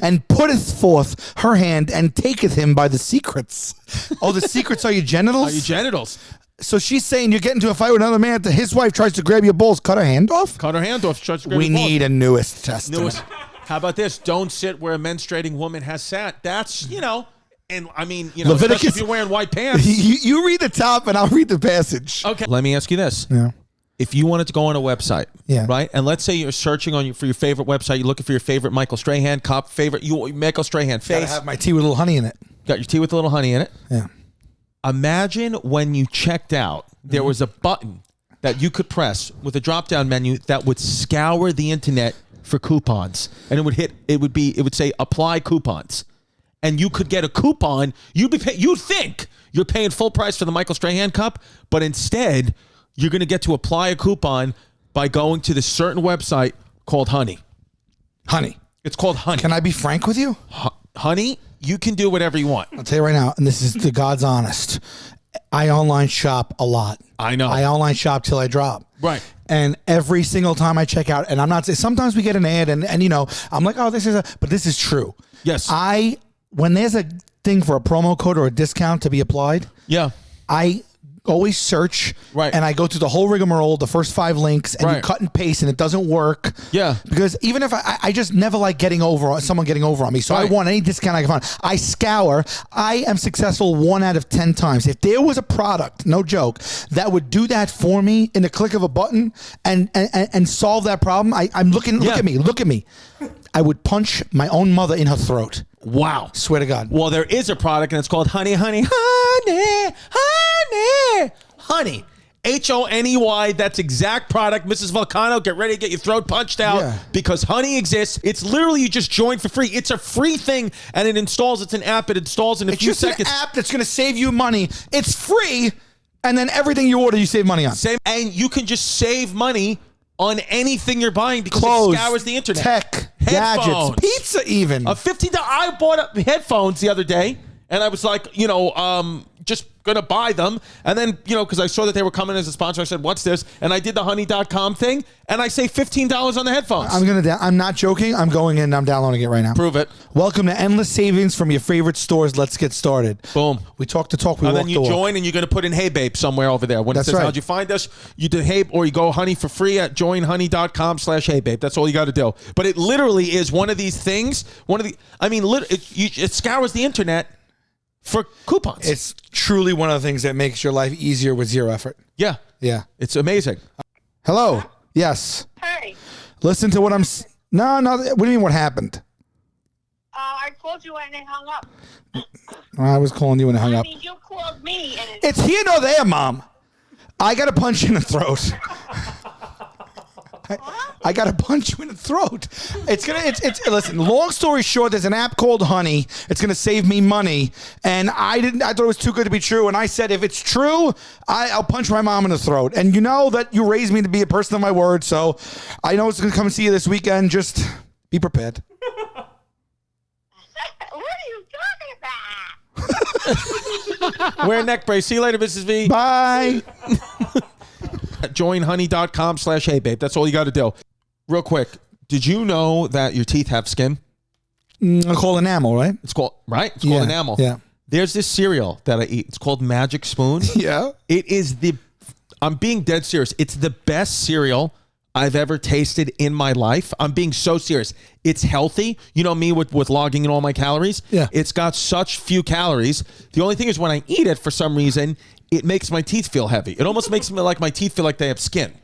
and putteth forth her hand and taketh him by the secrets. Oh, the secrets are your genitals? Are your genitals. So she's saying you get into a fight with another man, his wife tries to grab your balls, cut her hand off? Cut her hand off. We need a newest testament. How about this? Don't sit where a menstruating woman has sat. That's, and I mean, especially Leviticus, if you're wearing white pants. you read the top and I'll read the passage. Okay. Let me ask you this. Yeah. If you wanted to go on a website, Yeah. right? And let's say you're searching for your favorite website, you're looking for your favorite Michael Strahan cop, Michael Strahan Gotta face. have my tea with a little honey in it. Got your tea with a little honey in it. Yeah. Imagine when you checked out, there was a button that you could press with a drop-down menu that would scour the internet for coupons, and it would say apply coupons, and you could get a coupon. You'd think you're paying full price for the Michael Strahan cup, but instead you're going to get to apply a coupon by going to this certain website called Honey. Honey. It's called Honey. Can I be frank with you? Honey, you can do whatever you want. I'll tell you right now, and this is the God's honest. I online shop a lot. I know. I online shop till I drop. Right. And every single time I check out, and I'm not saying, sometimes we get an ad and I'm like, oh, but this is true. Yes. When there's a thing for a promo code or a discount to be applied, Yeah. I always search, Right. and I go through the whole rigmarole, the first 5 links, and you Right. cut and paste, and it doesn't work. Yeah. Because even if I just never like someone getting over on me, so I Right. want any discount I can find. I scour. I am successful 1 out of 10 times. If there was a product, no joke, that would do that for me in the click of a button and solve that problem, I'm looking. Yeah. Look at me. I would punch my own mother in her throat. Wow. Swear to God. Well, there is a product, and it's called Honey, Honey, Honey, Honey, Honey. Honey. That's exact product. Mrs. Vulcano, get ready to get your throat punched out because Honey exists. It's literally you just join for free. It's a free thing, and it installs. It's an app. It installs in a few seconds. It's just an app that's going to save you money. It's free, and then everything you order, you save money on. And you can just save money on anything you're buying because Clothes, it scours the internet. tech, Headphones. gadgets, pizza, even. $15. I bought up headphones the other day, and I was like, just gonna buy them, and then because I saw that they were coming as a sponsor, I said, "What's this?" And I did the honey.com thing, and I saved $15 on the headphones. I'm not joking. I'm going in. I'm downloading it right now. Prove it. Welcome to endless savings from your favorite stores. Let's get started. Boom. We talk the talk. We And walk then you the walk. join, and you're gonna put in "Hey Babe" somewhere over there. When That's it says right. "How'd you find us?" You do "Hey," or you go Honey for free at joinhoney.com/Hey Babe. That's all you got to do. But it literally is one of these things. It scours the internet for coupons. It's truly one of the things that makes your life easier with zero effort. Yeah. Yeah. It's amazing. Hello. Yes. Hey, Listen to what I'm. No. What do you mean? What happened? I called you and it hung up. I was calling you and I hung I up. mean, you called me and It's here nor there, Mom. I got to punch you in the throat. I got to punch you in the throat. It's listen, long story short, there's an app called Honey. It's going to save me money. And I thought it was too good to be true. And I said, if it's true, I'll punch my mom in the throat. And you know that you raised me to be a person of my word. So I know it's going to come and see you this weekend. Just be prepared. what are you talking about? Wear a neck brace. See you later, Mrs. V. Bye. Joinhoney.com/Hey Babe. That's all you got to do. Real quick, did you know that your teeth have skin? I call enamel, right? It's called enamel. Yeah. There's this cereal that I eat. It's called Magic Spoon. Yeah. It is I'm being dead serious. It's the best cereal I've ever tasted in my life. I'm being so serious. It's healthy. You know me with logging in all my calories. Yeah. It's got such few calories. The only thing is when I eat it, for some reason, it makes my teeth feel heavy. It almost makes me like my teeth feel like they have skin.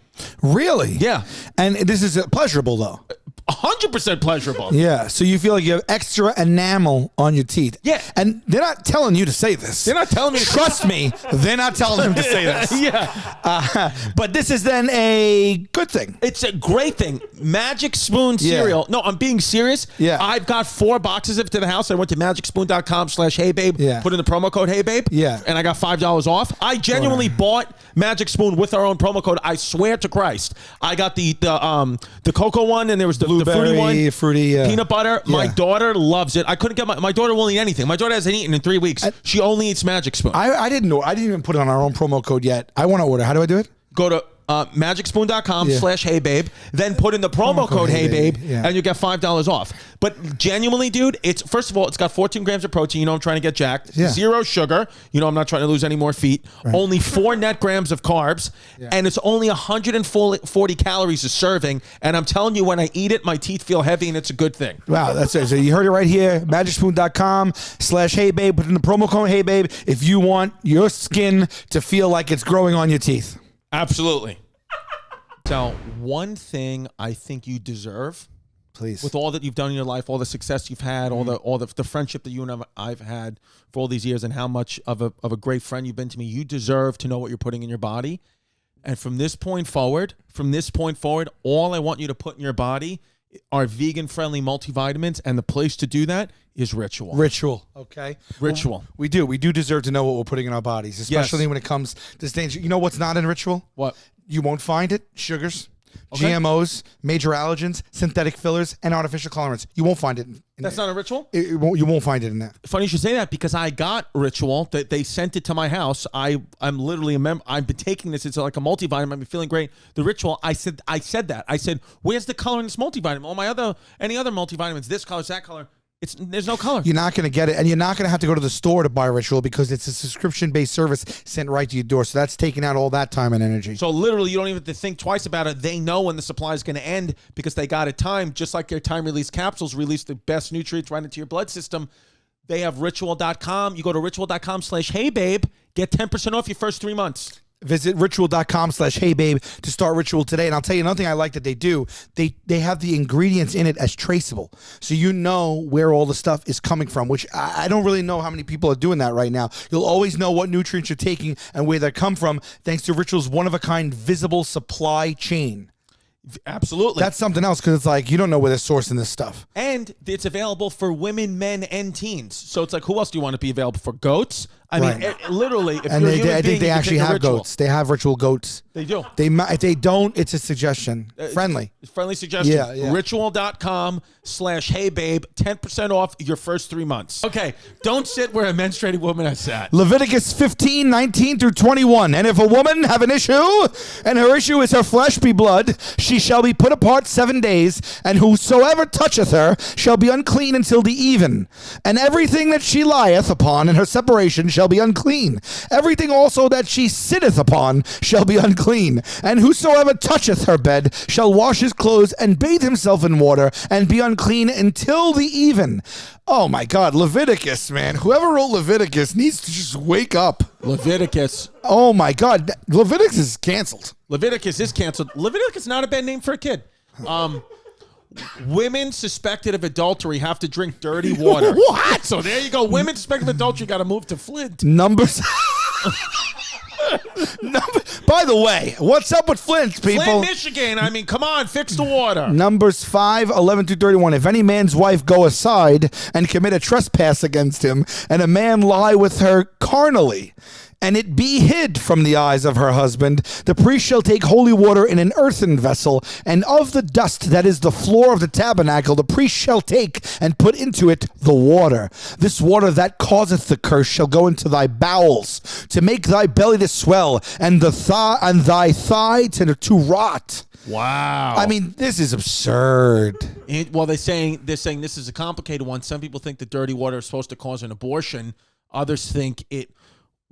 Really? Yeah. And this is pleasurable though. 100% pleasurable. Yeah, so you feel like you have extra enamel on your teeth. Yeah. And they're not telling you to say this. They're not telling me to Trust me, they're not telling him to say this. Yeah. But this is then a good thing. It's a great thing. Magic Spoon cereal. No, I'm being serious. Yeah. I've got 4 boxes of it to the house. I went to magicspoon.com/heybabe. Yeah. Put in the promo code HeyBabe. Yeah. And I got $5 off. I genuinely bought Magic Spoon with our own promo code. I swear to Christ. I got the cocoa one, and there was the fruity one. Fruity, peanut butter. My Yeah. daughter loves it. I couldn't get my daughter won't eat anything. My daughter hasn't eaten in 3 weeks. She only eats Magic Spoon. I didn't know. I didn't even put it on our own promo code yet. I want to order. How do I do it? Go to magicspoon.com/heybabe, then put in the promo code HeyBabe, yeah. and you get $5 off. But genuinely, dude, it's first of all, it's got 14 grams of protein. You know, I'm trying to get jacked. Yeah. 0 sugar. You know, I'm not trying to lose any more feet. Right. Only 4 net grams of carbs, and it's only 140 calories a serving. And I'm telling you, when I eat it, my teeth feel heavy, and it's a good thing. Wow, that's it. So you heard it right here. Magicspoon.com/heybabe. Put in the promo code HeyBabe if you want your skin to feel like it's growing on your teeth. Absolutely. So, one thing I think you deserve, Please. with all that you've done in your life, all the success you've had, all the friendship that you and I've had for all these years, and how much of a great friend you've been to me, you deserve to know what you're putting in your body. And from this point forward, all I want you to put in your body are vegan-friendly multivitamins, and the place to do that is Ritual. Ritual. Okay. Ritual. Well, we do. We do deserve to know what we're putting in our bodies, especially when it comes to danger. You know what's not in Ritual? What? You won't find it. Sugars, Okay. GMOs, major allergens, synthetic fillers, and artificial colorants. You won't find it. That's not a Ritual? You won't find it in that. Funny you should say that, because I got Ritual. That they sent it to my house. I'm literally a member. I've been taking this. It's like a multivitamin. I've been feeling great. The Ritual. I said that. I said, where's the color in this multivitamin? All my any other multivitamins, this color, that color. There's no color. You're not going to get it, and you're not going to have to go to the store to buy Ritual because it's a subscription-based service sent right to your door. So that's taking out all that time and energy. So literally, you don't even have to think twice about it. They know when the supply is going to end because they got it timed. Just like their time-release capsules release the best nutrients right into your blood system. They have Ritual.com. You go to Ritual.com/HeyBabe. Get 10% off your first 3 months. Visit ritual.com/heybabe to start Ritual today. And I'll tell you another thing I like that they do. They have the ingredients in it as traceable. So you know where all the stuff is coming from, which I don't really know how many people are doing that right now. You'll always know what nutrients you're taking and where they come from thanks to Ritual's one-of-a-kind visible supply chain. Absolutely. That's something else because it's like you don't know where they're sourcing this stuff. And it's available for women, men, and teens. So it's like, who else do you want to be available for? Goats? I mean, literally, if And you're a they, human I being, think they you can actually take a have Ritual. goats. They have Ritual goats. They do. If they don't, it's a suggestion. Friendly. Friendly suggestion. Yeah. Ritual.com/HeyBabe. 10% off your first 3 months. Okay. Don't sit where a menstruating woman has sat. Leviticus 15:19-21. And if a woman have an issue, and her issue is her flesh be blood, she shall be put apart 7 days, and whosoever toucheth her shall be unclean until the even. And everything that she lieth upon in her separation shall be unclean. Everything also that she sitteth upon shall be unclean. And whosoever toucheth her bed shall wash his clothes and bathe himself in water and be unclean until the even. Oh my God, Leviticus, man. Whoever wrote Leviticus needs to just wake up. Leviticus. Oh my God, Leviticus is canceled. Leviticus is canceled. Leviticus is not a bad name for a kid. Women suspected of adultery have to drink dirty water. What? So there you go. Women suspected of adultery got to move to Flint. Numbers. By the way, what's up with Flint, people? Flint, Michigan. I mean, come on, fix the water. Numbers 5:11-31. If any man's wife go aside and commit a trespass against him, and a man lie with her carnally, and it be hid from the eyes of her husband, the priest shall take holy water in an earthen vessel, and of the dust that is the floor of the tabernacle the priest shall take and put into it the water. This water that causeth the curse shall go into thy bowels, to make thy belly to swell, and thy thigh to rot. Wow. I mean, this is absurd. Well, they're saying this is a complicated one. Some people think the dirty water is supposed to cause an abortion. Others think it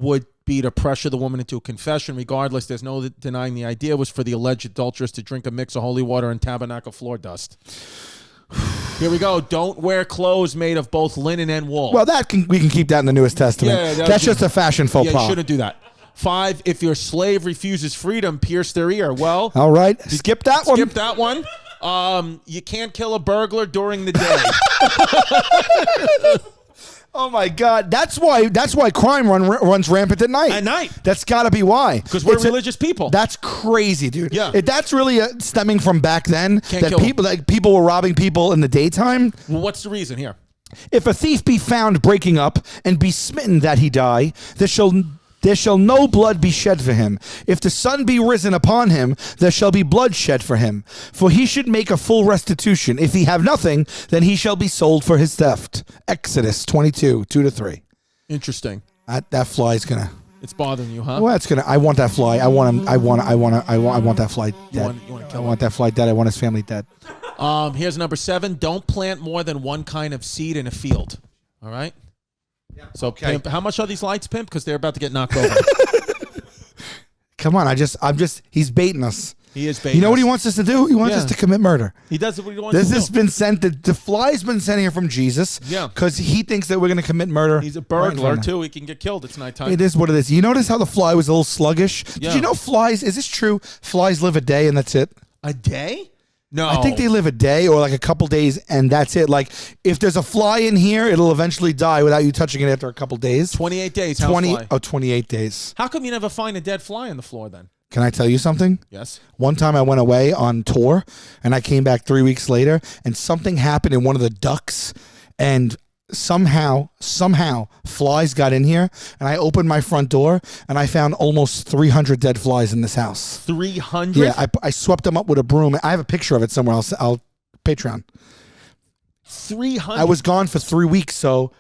would be to pressure the woman into a confession. Regardless, there's no denying the idea was for the alleged adulteress to drink a mix of holy water and tabernacle floor dust. Here we go. Don't wear clothes made of both linen and wool. Well, we can keep that in the Newest Testament. Yeah, that's just a fashion faux pas. You shouldn't do that. 5, if your slave refuses freedom, pierce their ear. Well, all right. Skip that one. Skip that one. You can't kill a burglar during the day. Oh my God! That's why crime runs rampant at night. At night. That's got to be why. Because we're religious people. That's crazy, dude. Yeah. If that's really stemming from back then, that people were robbing people in the daytime. Well, what's the reason here? If a thief be found breaking up and be smitten that he die, there shall no blood be shed for him. If the sun be risen upon him, there shall be blood shed for him. For he should make a full restitution. If he have nothing, then he shall be sold for his theft. Exodus 22, 2-3. Interesting. That fly's gonna. It's bothering you, huh? Well, it's gonna. I want that fly. I want him. I want that fly dead. You want to I kill him? want that fly dead. I want his family dead. Here's number 7. Don't plant more than one kind of seed in a field. All right. So, okay. Pimp, how much are these lights, Pimp? Because they're about to get knocked over. Come on, he's baiting us. He is baiting You know us. what he wants us to do? He wants us to commit murder. He does what he wants This to has do. been sent. The fly's been sent here from Jesus. Yeah. Because he thinks that we're going to commit murder. He's a right in burglar, front of him. too. He can get killed. It's nighttime. It is what it is. You notice how the fly was a little sluggish? Yeah. Did you know flies, is this true? Flies live a day and that's it? A day? No. I think they live a day or like a couple days and that's it. Like if there's a fly in here, it'll eventually die without you touching it after a couple days. 28 days. 28 days. How come you never find a dead fly on the floor then? Can I tell you something? Yes. One time I went away on tour and I came back 3 weeks later and something happened in one of the ducts and somehow flies got in here and I opened my front door and I found almost 300 dead flies in this house. 300? Yeah, I swept them up with a broom. I have a picture of it somewhere else. I'll Patreon. 300? I was gone for 3 weeks, so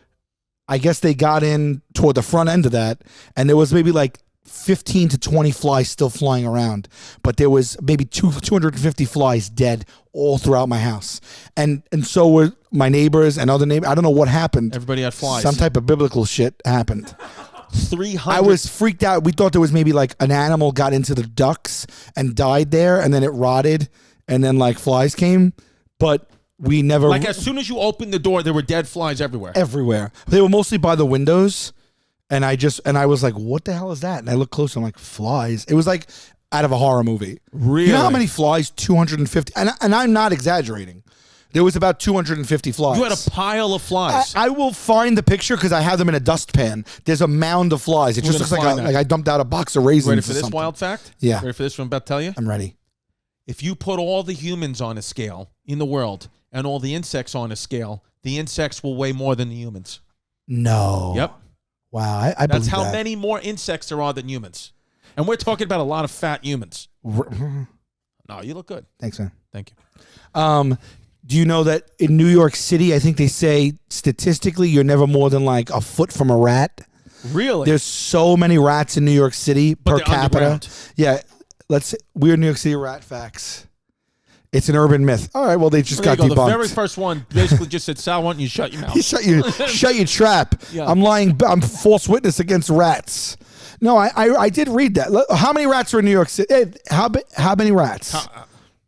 I guess they got in toward the front end of that and there was maybe like 15 to 20 flies still flying around, but there was maybe 250 flies dead all throughout my house. And so were my neighbors and other neighbors. I don't know what happened. Everybody had flies. Some type of biblical shit happened. 300? I was freaked out. We thought there was maybe like an animal got into the ducts and died there and then it rotted and then like flies came, but we never... Like as soon as you opened the door, there were dead flies everywhere. Everywhere. They were mostly by the windows. And I was like, what the hell is that? And I looked closer. I'm like, flies. It was like out of a horror movie. Really? You know how many flies? 250. And I'm not exaggerating. There was about 250 flies. You had a pile of flies. I will find the picture because I have them in a dustpan. There's a mound of flies. It We're just looks gonna like find that. I dumped out a box of raisins. Ready for or this something. wild fact? Yeah. Ready for this one I'm about to tell you? I'm ready. If you put all the humans on a scale in the world and all the insects on a scale, the insects will weigh more than the humans. No. Yep. Wow. I That's believe how that. many more insects there are than humans. And we're talking about a lot of fat humans. No, you look good. Thanks, man. Thank you. Do you know that in New York City, I think they say statistically you're never more than like a foot from a rat? Really? There's so many rats in New York City per they're capita. underground. Yeah. Weird New York City rat facts. It's an urban myth. All right, well, they just There got you go. debunked. The very first one basically just said, Sal, why don't you shut your mouth? shut your trap. Yeah. I'm false witness against rats. No, I did read that. How many rats are in New York City? How many rats?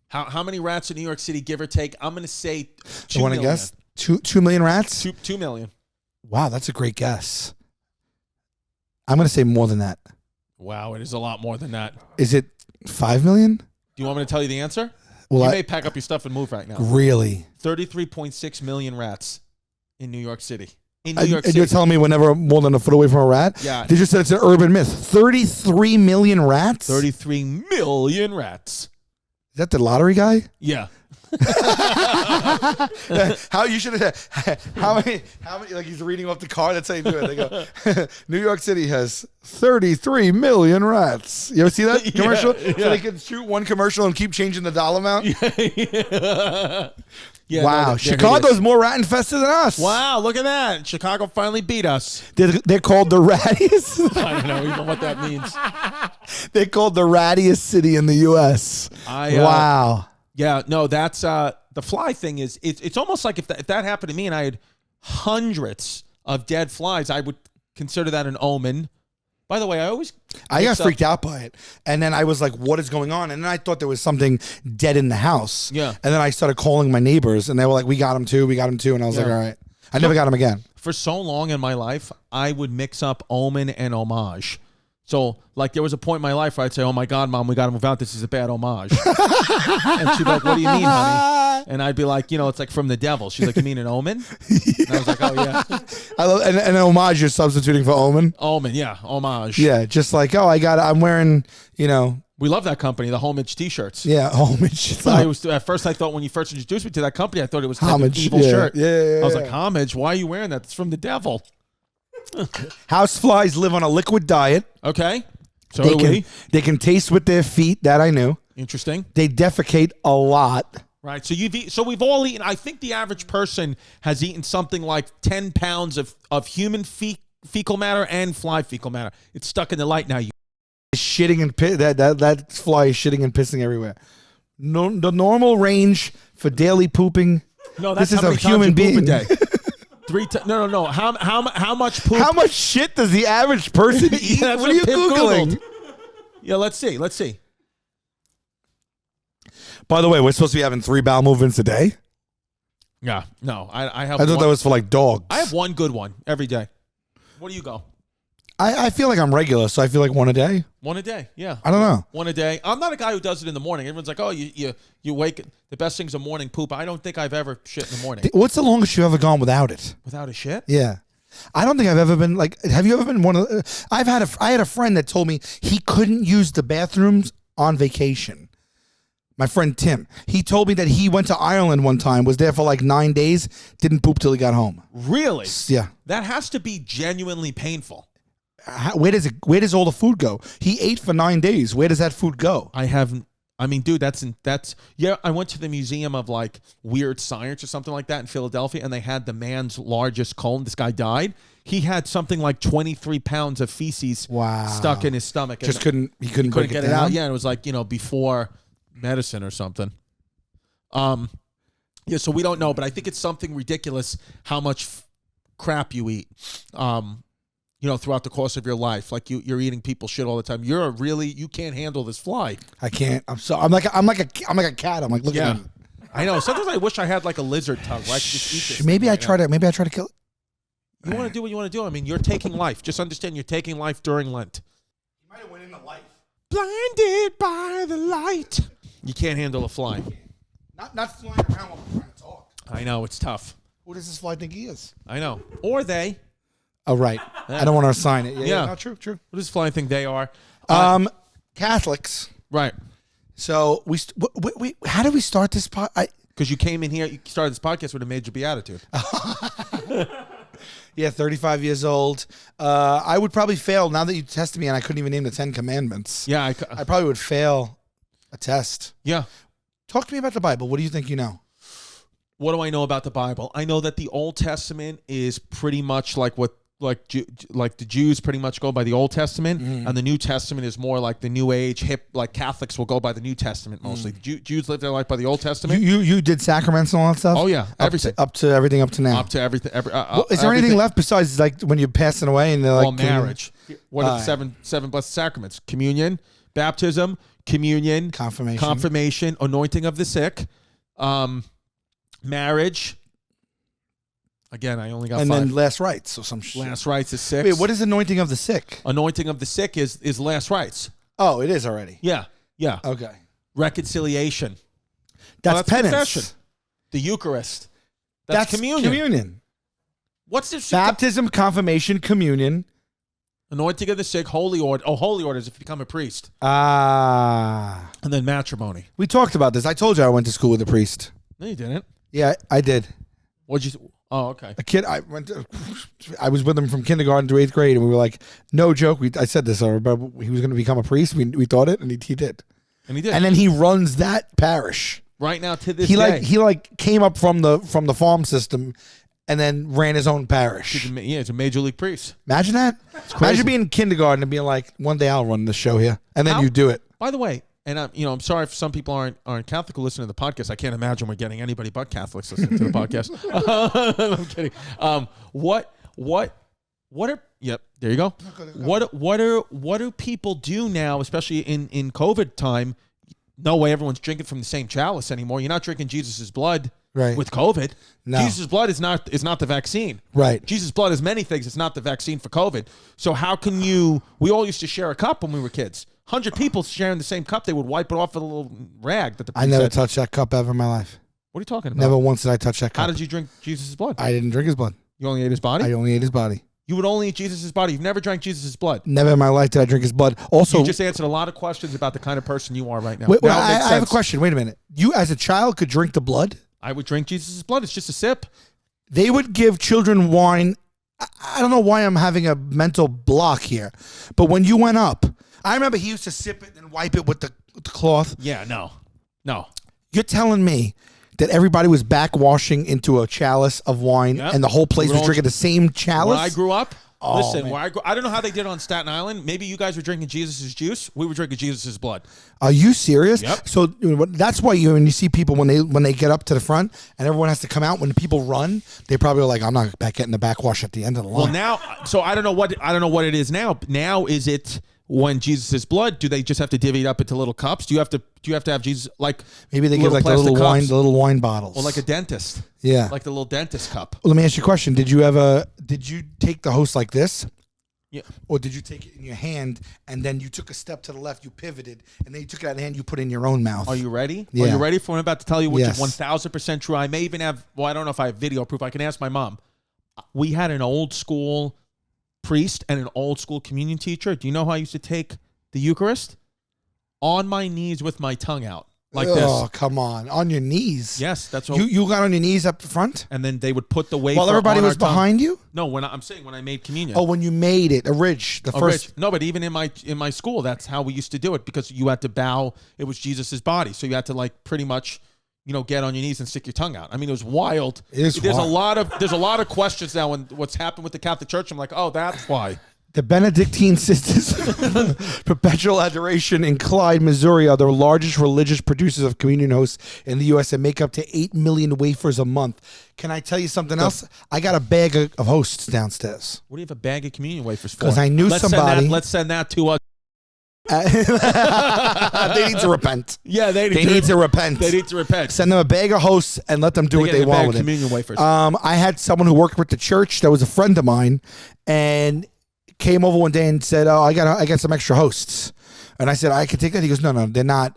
How many rats in New York City, give or take? I'm going to say 2 You want to million. guess? 2 million rats? 2 million. Wow, that's a great guess. I'm going to say more than that. Wow, it is a lot more than that. Is it 5 million? Do you want me to tell you the answer? Well, You may pack up your stuff and move right now. Really? 33.6 million rats in New York City. In And New York you're City. telling me we're never more than a foot away from a rat? Yeah. They just said it's an urban myth. 33 million rats? 33 million rats. Is that the lottery guy? Yeah. How you should have how many like he's reading off the card, that's how you do it. They go New York City has 33 million rats. You ever see that commercial? Yeah. So they can shoot one commercial and keep changing the dollar amount? Yeah, wow. no, they're Chicago's hideous. more rat infested than us. Wow, look at that. Chicago finally beat us. They're called the rattiest. I don't know even what that means. They're called the rattiest city in the US. Wow. Yeah, no, that's the fly thing is it's almost like if that happened to me and I had hundreds of dead flies, I would consider that an omen. By the way, I always I got mix up- freaked out by it. And then I was like, what is going on? And then I thought there was something dead in the house. Yeah. And then I started calling my neighbors, and they were like, we got him too. And I was like, all right. I never got him again. For so long in my life, I would mix up omen and homage. So, like, there was a point in my life where I'd say, oh, my God, Mom, we got to move out. This is a bad homage. And she'd be like, what do you mean, honey? And I'd be like, it's like from the devil. She's like, you mean an omen? And I was like, oh, yeah. I love and homage you're substituting for omen. Omen, yeah, homage. Yeah, just like, I'm wearing, We love that company, the Homage T-shirts. yeah, homage. At first, I thought when you first introduced me to that company, I thought it was like Homage, an evil yeah, shirt. yeah, I was yeah. like, homage? Why are you wearing that? It's from the devil. Houseflies live on a liquid diet. Okay. So They do can, we. they can taste with their feet. That I knew. Interesting. They defecate a lot. Right. So so we've all eaten. I think the average person has eaten something like 10 pounds of human fecal matter and fly fecal matter. It's stuck in the light now. Shitting and that fly is shitting and pissing everywhere. No, the normal range for daily pooping. No, that's this is how a many times human you being. poop a day. 3 times. No. How much poop? How much shit does the average person eat? Yeah, that's what are you Pip googling? Googled. Yeah, let's see. By the way, we're supposed to be having 3 bowel movements a day. Yeah. No, I have. I thought one, that was for like dogs. I have one good one every day. What do you go? I feel like I'm regular, so I feel like one a day. One a day. Yeah. I don't know. One a day. I'm not a guy who does it in the morning. Everyone's like, oh, you wake. The best thing's a morning poop. I don't think I've ever shit in the morning. What's the longest you've ever gone without it? Without a shit? Yeah. I don't think I've ever been like, have you ever been one of I had a friend that told me he couldn't use the bathrooms on vacation. My friend Tim. He told me that he went to Ireland one time, was there for like 9 days, didn't poop till he got home. Really? Yeah. That has to be genuinely painful. Where does all the food go? He ate for 9 days. Where does that food go? I mean, dude, that's yeah. I went to the Museum of like Weird Science or something like that in Philadelphia, and they had the man's largest colon. This guy died. He had something like 23 pounds of feces stuck in his stomach. Just and he couldn't break get it it down. out. Yeah, and it was like before medicine or something. Yeah. So we don't know, but I think it's something ridiculous how much crap you eat. Throughout the course of your life, like you're eating people's shit all the time. You can't handle this fly. I can't. I'm like a cat. I'm like, look at me. I know. Sometimes I wish I had like a lizard tongue where I could just eat this. Maybe thing I right try now. to kill it. You want to do what you want to do. I mean, you're taking life. Just understand you're taking life during Lent. You might have went into life. Blinded by the light. You can't handle a fly. Not flying around while we're trying to talk. I know, it's tough. Who does this fly think he is? I know. Or they. Oh, right. I don't want to assign it. Yeah. No, true. What does fly think they are? Catholics. Right. So we how did we start this Because you came in here, you started this podcast with a major beatitude. Yeah, 35 years old. I would probably fail now that you tested me and I couldn't even name the 10 commandments. Yeah. I probably would fail a test. Yeah. Talk to me about the Bible. What do you think you know? What do I know about the Bible? I know that the Old Testament is pretty much like what like the Jews pretty much go by the Old Testament, and the New Testament is more like the New Age hip. Like Catholics will go by the New Testament mostly. Jews live their life by the Old Testament. You did sacraments and all that stuff? Oh yeah, everything up to everything up to now. Up to everything. Is there anything left besides like when you're passing away and they're like marriage? What are the seven blessed sacraments? Communion, baptism, communion, confirmation, anointing of the sick, marriage. Again, I only got 5. And then last rites or some shit. Last rites is 6. Wait, what is anointing of the sick? Anointing of the sick is last rites. Oh, it is already. Yeah. Okay. Reconciliation. That's penance. Confession. The Eucharist. That's communion. What's the baptism, confirmation, communion. Anointing of the sick, holy order. Oh, holy orders if you become a priest. And then matrimony. We talked about this. I told you I went to school with a priest. No, you didn't. Yeah, I did. What'd you? Oh, okay. A kid. I was with him from kindergarten to 8th grade, and we were like, no joke. I said this, but he was going to become a priest. We thought it, and he did. And he did. And then he runs that parish right now to this day. He came up from the farm system, and then ran his own parish. Yeah, it's a major league priest. Imagine that. Imagine being in kindergarten and being like, one day I'll run the show here, and then you do it. By the way. And I'm sorry if some people aren't Catholic who listen to the podcast. I can't imagine we're getting anybody but Catholics listening to the podcast. I'm kidding. What are Yep. There you go. What do people do now, especially in COVID time? No way everyone's drinking from the same chalice anymore. You're not drinking Jesus' blood with COVID. No. Jesus' blood is not the vaccine. Right. Jesus' blood is many things. It's not the vaccine for COVID. So how can we all used to share a cup when we were kids. 100 people sharing the same cup, they would wipe it off with a little rag. I never touched that cup ever in my life. What are you talking about? Never once did I touch that cup. How did you drink Jesus' blood? I didn't drink his blood. You only ate his body? I only ate his body. You would only eat Jesus' body. You've never drank Jesus' blood. Never in my life did I drink his blood. Also, you just answered a lot of questions about the kind of person you are right now. Wait, now I have a question. Wait a minute. You, as a child, could drink the blood? I would drink Jesus' blood. It's just a sip. They would give children wine. I don't know why I'm having a mental block here, but when you went up, I remember he used to sip it and wipe it with the cloth. Yeah, no. You're telling me that everybody was backwashing into a chalice of wine and the whole place was drinking the same chalice? When I grew up, listen, man. I don't know how they did on Staten Island. Maybe you guys were drinking Jesus' juice. We were drinking Jesus' blood. Are you serious? Yep. So that's why when you see people when they get up to the front and everyone has to come out, when people run, they probably are like, I'm not getting the backwash at the end of the line. Well, now, so I don't know what it is now. Now is it when Jesus' blood? Do they just have to divvy it up into little cups? Do you have to have Jesus like maybe they give like the little wine bottles, or like a dentist? Yeah, like the little dentist cup. Well, let me ask you a question. Did you take the host like this? Yeah. Or did you take it in your hand and then you took a step to the left, you pivoted, and then you took it out of the hand, you put it in your own mouth? Are you ready? Yeah. Are you ready for what I'm about to tell you, which Yes. is 1,000% true? I may even have, I don't know if I have video proof. I can ask my mom. We had an old school priest and an old school communion teacher. Do you know how I used to take the Eucharist? On my knees with my tongue out. Like this. Oh, come on. On your knees? Yes, that's what. You got on your knees up front? And then they would put the wafer while everybody on was our tongue. behind you? No, I'm saying when I made communion. Oh, when you made it, the first. No, but even in my school, that's how we used to do it because you had to bow. It was Jesus's body, so you had to like pretty much, get on your knees and stick your tongue out. I mean, it was wild. There's a lot of questions now on what's happened with the Catholic Church. I'm like, oh, that's why. The Benedictine Sisters Perpetual Adoration in Clyde, Missouri are the largest religious producers of communion hosts in the U.S. and make up to 8 million wafers a month. Can I tell you something else? I got a bag of hosts downstairs. What do you have a bag of communion wafers for? Because I knew somebody. Let's send that to us. They need to repent. Yeah, they need to repent. They need to repent. Send them a bag of hosts and let them do what they want with communion wafers. I had someone who worked with the church that was a friend of mine, and came over one day and said, "Oh, I got some extra hosts," and I said, "I could take that." He goes, "No, they're not.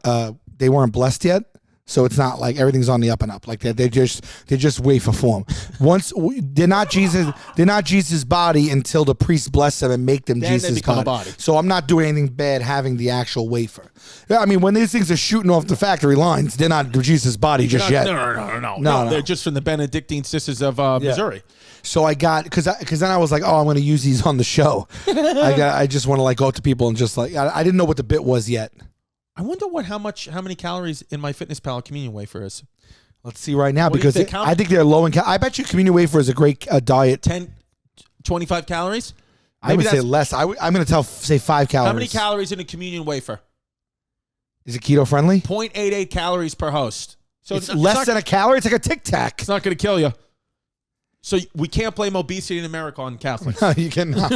They weren't blessed yet, so it's not like everything's on the up and up. Like they're just wafer form. They're not Jesus' body until the priest bless them and make them then Jesus' they become body. a body. So I'm not doing anything bad having the actual wafer. Yeah, I mean, when these things are shooting off the factory lines, they're not Jesus' body just yet. No. They're just from the Benedictine Sisters of Missouri. So I got because then I was like, oh, I'm going to use these on the show. I just want to like go up to people and just like I didn't know what the bit was yet. I wonder how many calories in my MyFitnessPal communion wafer is. Let's see right now What do you because think? I think they're low in I bet you communion wafer is a great diet. 25 calories. I would say less. I'm going to say 5 calories. How many calories in a communion wafer? Is it keto friendly? 0.88 calories per host. So it's less than a calorie. It's like a Tic Tac. It's not going to kill you. So we can't blame obesity in America on Catholics. No, you cannot.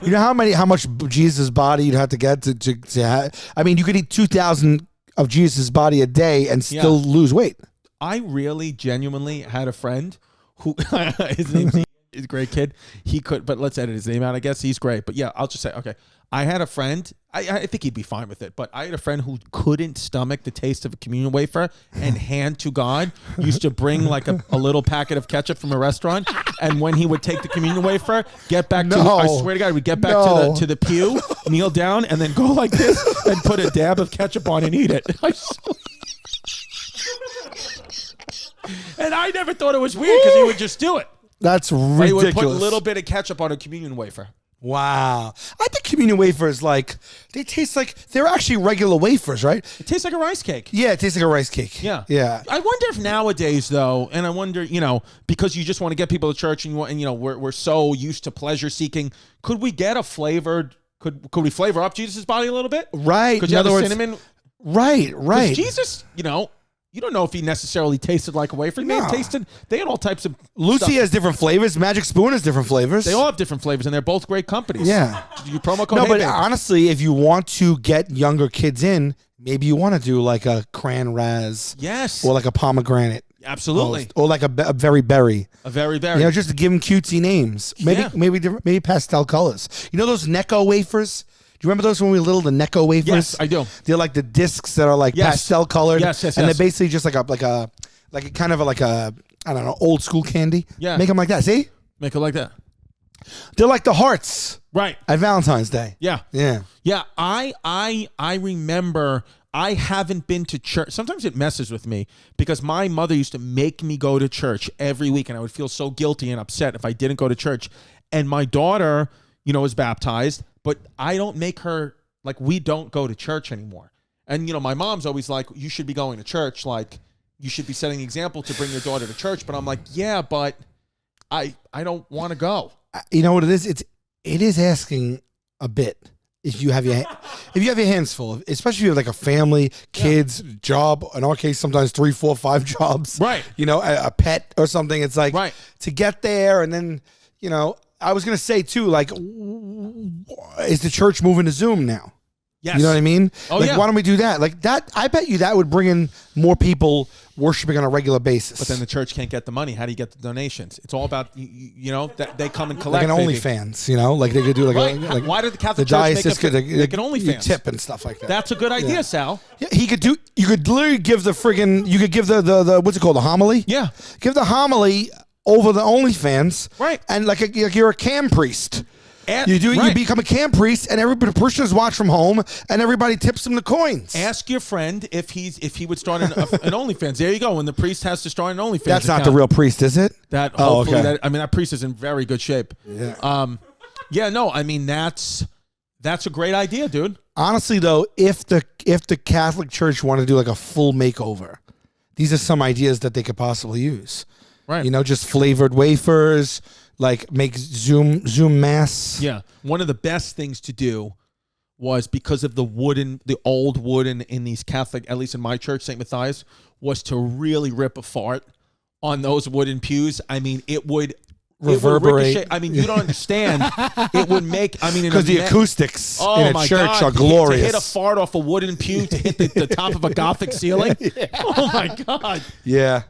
You know how much Jesus' body you'd have to get to have? I mean, you could eat 2,000 of Jesus' body a day and still lose weight. I really genuinely had a friend who his name's he's a great kid. He could, but let's edit his name out. I guess he's great. But yeah, I'll just say, okay. I had a friend. I think he'd be fine with it. But I had a friend who couldn't stomach the taste of a communion wafer and hand to God used to bring like a little packet of ketchup from a restaurant. And when he would take the communion wafer, get back to I swear to God, we'd get back to the pew, kneel down, and then go like this and put a dab of ketchup on and eat it. And I never thought it was weird because he would just do it. That's ridiculous. He would put a little bit of ketchup on a communion wafer. Wow. I think communion wafers, they taste like, they're actually regular wafers, right? It tastes like a rice cake. Yeah, it tastes like a rice cake. Yeah. Yeah. I wonder if nowadays, though, and I wonder, because you just want to get people to church and we're so used to pleasure seeking, could we get a flavored, could we flavor up Jesus' body a little bit? Right. Could you have cinnamon? Right. Jesus, You don't know if he necessarily tasted like a wafer. He may have tasted. They had all types of. Lucy stuff. has different flavors. Magic Spoon has different flavors. They all have different flavors, and they're both great companies. Yeah. You promo code. No, Hey but Babe. honestly, if you want to get younger kids in, maybe you want to do like a cran raz. Yes. Or like a pomegranate. Absolutely. Or like a very berry. A very berry. You know, just to give them cutesy names. Maybe Yeah. maybe pastel colors. You know those Necco wafers? Do you remember those when we were little? The Necco wafers. Yes, I do. They're like the discs that are like Yes. pastel colored. Yes, yes, And yes. they're basically just like a kind of like a I don't know, old school candy. Yeah. Make them like that. See? Make it like that. They're like the hearts Right. at Valentine's Day. Yeah. Yeah. Yeah. I remember. I haven't been to church. Sometimes it messes with me because my mother used to make me go to church every week, and I would feel so guilty and upset if I didn't go to church. And my daughter, was baptized, but I don't make her, like, we don't go to church anymore. And, my mom's always like, you should be going to church. Like, you should be setting the example to bring your daughter to church. But I'm like, yeah, but I don't want to go. You know what it is? It is asking a bit. If you have your hands full, especially if you have like a family, kids, job. In our case, sometimes 3, 4, 5 jobs. Right. A pet or something. It's like to get there, and then I was gonna say too, like, is the church moving to Zoom now? Yes. You know what I mean? Oh, like, yeah. why don't we do that? Like that, I bet you that would bring in more people worshiping on a regular basis. But then the church can't get the money. How do you get the donations? It's all about, that they come and collect. like an baby. OnlyFans, like they could do like Why did the the Catholic Church diocese could make an you OnlyFans? tip and stuff like that. That's a good idea, Sal. Yeah, you could literally give the friggin', you could give the what's it called, the homily? Yeah. Give the homily over the OnlyFans. Right. And like you're a cam priest. And- You right. become a cam priest, and everybody, the parishioners watch from home, and everybody tips him the coins. Ask your friend if he would start an OnlyFans. There you go. When the priest has to start an OnlyFans, That's not account. the real priest, is it? That Oh, hopefully okay. that priest is in very good shape. Yeah. Yeah. No. I mean that's a great idea, dude. Honestly, though, if the Catholic Church wanted to do like a full makeover, these are some ideas that they could possibly use. Right. Just flavored wafers, like make Zoom mass. Yeah. One of the best things to do was because of the old wooden in these Catholic, at least in my church, St. Matthias, was to really rip a fart on those wooden pews. I mean, it would Reverberate. ricochet. I mean, you don't understand. It would make. I mean, Because the acoustics in a my church God, are to glorious. hit a fart off a wooden pew, to hit the top of a Gothic ceiling. Oh my God. Yeah.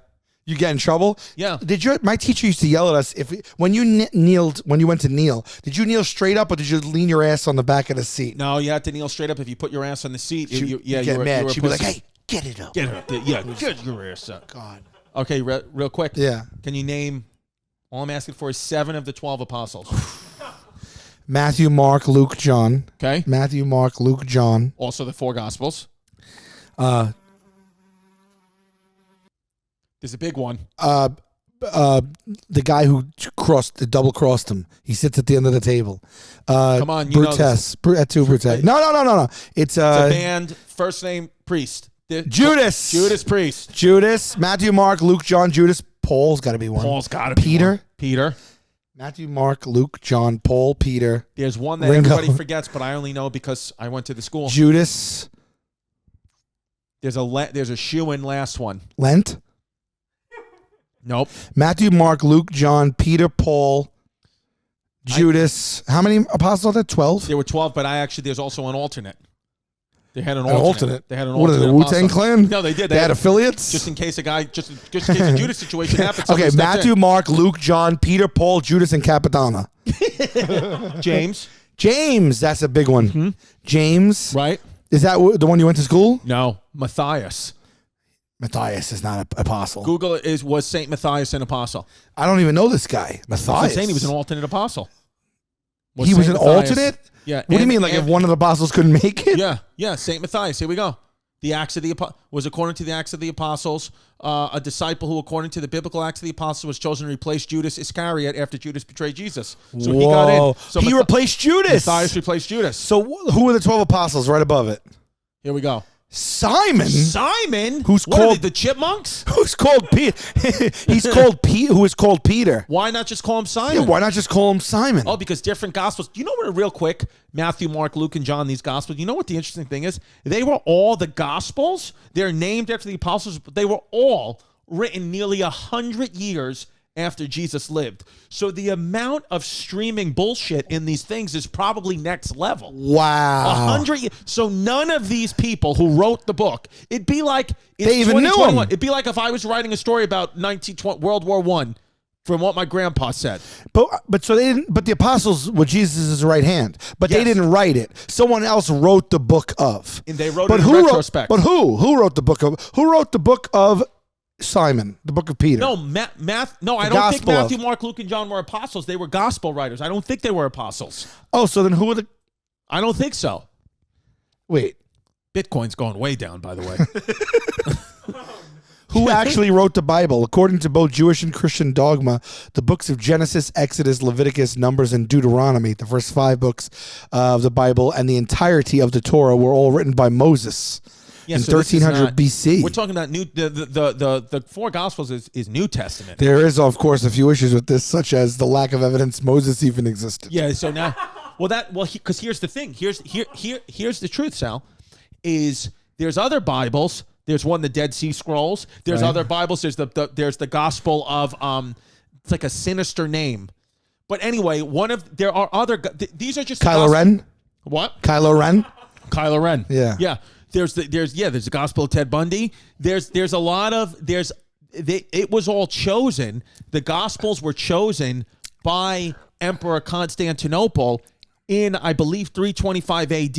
You get in trouble? Yeah. My teacher used to yell at us when you kneeled, when you went to kneel, did you kneel straight up or did you lean your ass on the back of the seat? No, you had to kneel straight up. If you put your ass on the seat, She'd you get were, mad. you were a She'd be like, pussy. hey, get it up. Get it up. Yeah, get your ass up. God. Okay, real quick. Yeah. Can you name, all I'm asking for is 7 of the 12 apostles. Matthew, Mark, Luke, John. Okay. Matthew, Mark, Luke, John. Also the 4 Gospels. There's a big one. The guy who double crossed him. He sits at the end of the table. Come on, you know Brutes. Brutes. No. It's It's a band, first name, priest. Judas. Judas Priest. Judas, Matthew, Mark, Luke, John, Judas. Paul's got to be one. Paul's got to be Peter. one. Peter. Matthew, Mark, Luke, John, Paul, Peter. There's one that Ringo. everybody forgets, but I only know because I went to the school. Judas. There's a shoe-in last one. Lent. Nope. Matthew, Mark, Luke, John, Peter, Paul, Judas. How many apostles are there? 12? There were 12, but there's also an alternate. They had an An alternate. They had an What are alternate. they, the Wu-Tang apostle. Clan? No, they did. They had affiliates? Just in case a guy, just in case a Judas situation happens. Okay, somebody steps Matthew, Mark, Luke, John, Peter, Paul, Judas, and Capadonna. in. James. James, that's a big one. Mm-hmm. James. Right? Is that the one you went to school? No. Matthias. Matthias is not an apostle. Google was Saint Matthias an apostle? I don't even know this guy. Matthias. I'm saying he was an alternate apostle. He was Saint an Matthias- alternate? Yeah. What do you mean? Like if one of the apostles couldn't make it? Yeah. Saint Matthias. Here we go. The Acts of the was according to the Acts of the Apostles, a disciple who, according to the biblical Acts of the Apostles, was chosen to replace Judas Iscariot after Judas betrayed Jesus. So he got in. So he replaced Judas. Matthias replaced Judas. So who were the 12 apostles right above it? Here we go. Simon. Simon? Who's What are called they, the Chipmunks? Who's called Peter? He's called Pete. Who is called Peter? Why not just call him Simon? Yeah, why not just call him Simon? Oh, because different gospels. You know what? Real quick, Matthew, Mark, Luke, and John. These gospels. You know what the interesting thing is? They were all the gospels. They're named after the apostles, but they were all written nearly 100 years after Jesus lived. So the amount of streaming bullshit in these things is probably next level. Wow. 100. So none of these people who wrote the book, it'd be like it's They even knew 2021. him. It'd be like if I was writing a story about World War I, from what my grandpa said. But so they didn't. But the apostles were Jesus' right hand. But they Yes. didn't write it. Someone else wrote the book of. And they wrote But it in who retrospect. Wrote, but who wrote the book of? Who wrote the book of Simon? The book of Peter. No, No, I The don't think gospel Matthew, of- Mark, Luke, and John were apostles. They were gospel writers. I don't think they were apostles. Oh, so then who were the? I don't think so. Wait. Bitcoin's going way down, by the way. Who actually wrote the Bible? According to both Jewish and Christian dogma, the books of Genesis, Exodus, Leviticus, Numbers, and Deuteronomy, the first 5 books of the Bible, and the entirety of the Torah were all written by Moses in so this is 1300 not- BC. We're talking about the 4 Gospels is New Testament. There is, of course, a few issues with this, such as the lack of evidence Moses even existed. Yeah. So now, because here's the thing. Here's the truth, Sal. Is there's other Bibles. There's one, the Dead Sea Scrolls. There's Right. other Bibles. There's the Gospel of it's like a sinister name. But anyway, there are other. These are just Kylo Ren? What? Kylo Ren? Kylo Ren. Yeah. Yeah. There's the Gospel of Ted Bundy. There's a lot of it was all chosen. The Gospels were chosen by Emperor Constantinople in, I believe, 325 AD.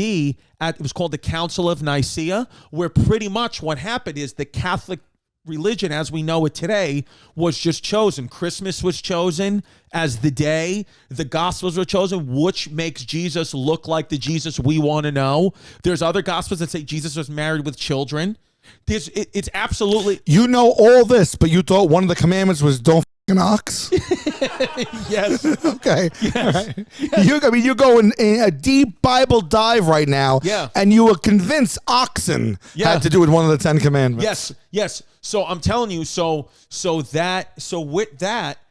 It was called the Council of Nicaea, where pretty much what happened is the Catholic religion as we know it today was just chosen. Christmas was chosen as the day. The Gospels were chosen, which makes Jesus look like the Jesus we want to know. There's other Gospels that say Jesus was married with children. It's absolutely... You know all this, but you thought one of the commandments was don't f***ing ox? Yes. Okay. All right. You're going in a deep Bible dive right now. Yeah. And you were convinced oxen had to do with one of the 10 commandments. Yes. So I'm telling you, with that,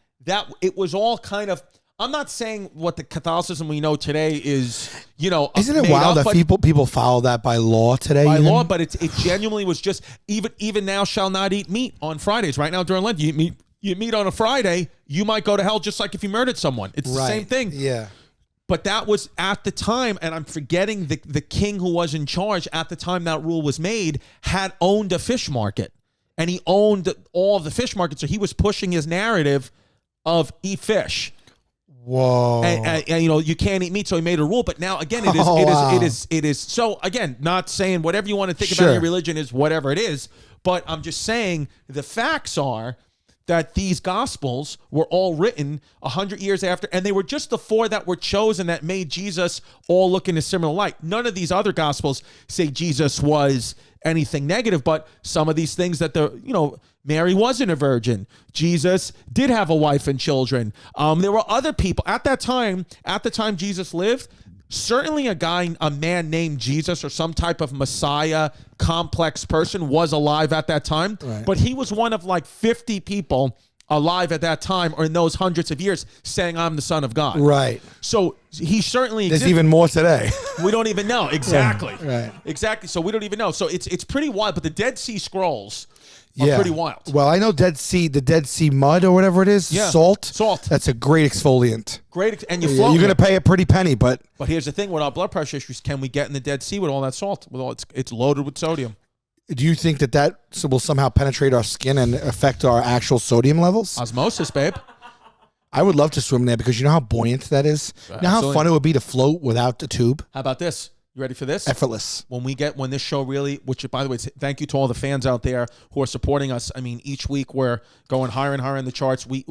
it was all kind of... I'm not saying what the Catholicism we know today is, Isn't it made wild up, that but- people follow that by law today? by even? law, but it genuinely was just even now shall not eat meat on Fridays. Right now during Lent, you eat meat on a Friday, you might go to hell just like if you murdered someone. It's the same thing. Yeah. But that was at the time, and I'm forgetting the king who was in charge at the time that rule was made had owned a fish market, and he owned all of the fish markets. So he was pushing his narrative of eat fish. Whoa. And you can't eat meat, so he made a rule. But now again, it is. So again, not saying whatever you want to think about your religion is whatever it is, but I'm just saying the facts are that these Gospels were all written 100 years after, and they were just the 4 that were chosen that made Jesus all look in a similar light. None of these other Gospels say Jesus was anything negative, but some of these things that Mary wasn't a virgin. Jesus did have a wife and children. There were other people at the time Jesus lived. Certainly a man named Jesus or some type of Messiah complex person was alive at that time. Right. But he was one of like 50 people alive at that time or in those hundreds of years saying, I'm the Son of God. Right. So he certainly There's existed. even more today. We don't even know. Exactly. Right. Exactly. So we don't even know. So it's pretty wild. But the Dead Sea Scrolls are pretty wild. Well, I know the Dead Sea mud or whatever it is. Yeah. Salt. That's a great exfoliant. great. And You're going to pay a pretty penny, but But here's the thing with our blood pressure issues. Can we get in the Dead Sea with all that salt? With all it's loaded with sodium. do you think that will somehow penetrate our skin and affect our actual sodium levels? Osmosis, babe. I would love to swim there because you know how buoyant that is? You know how Absolutely. fun it would be to float without the tube? How about this? You ready for this? Effortless. When this show really, which by the way, thank you to all the fans out there who are supporting us. I mean, each week we're going higher and higher in the charts. We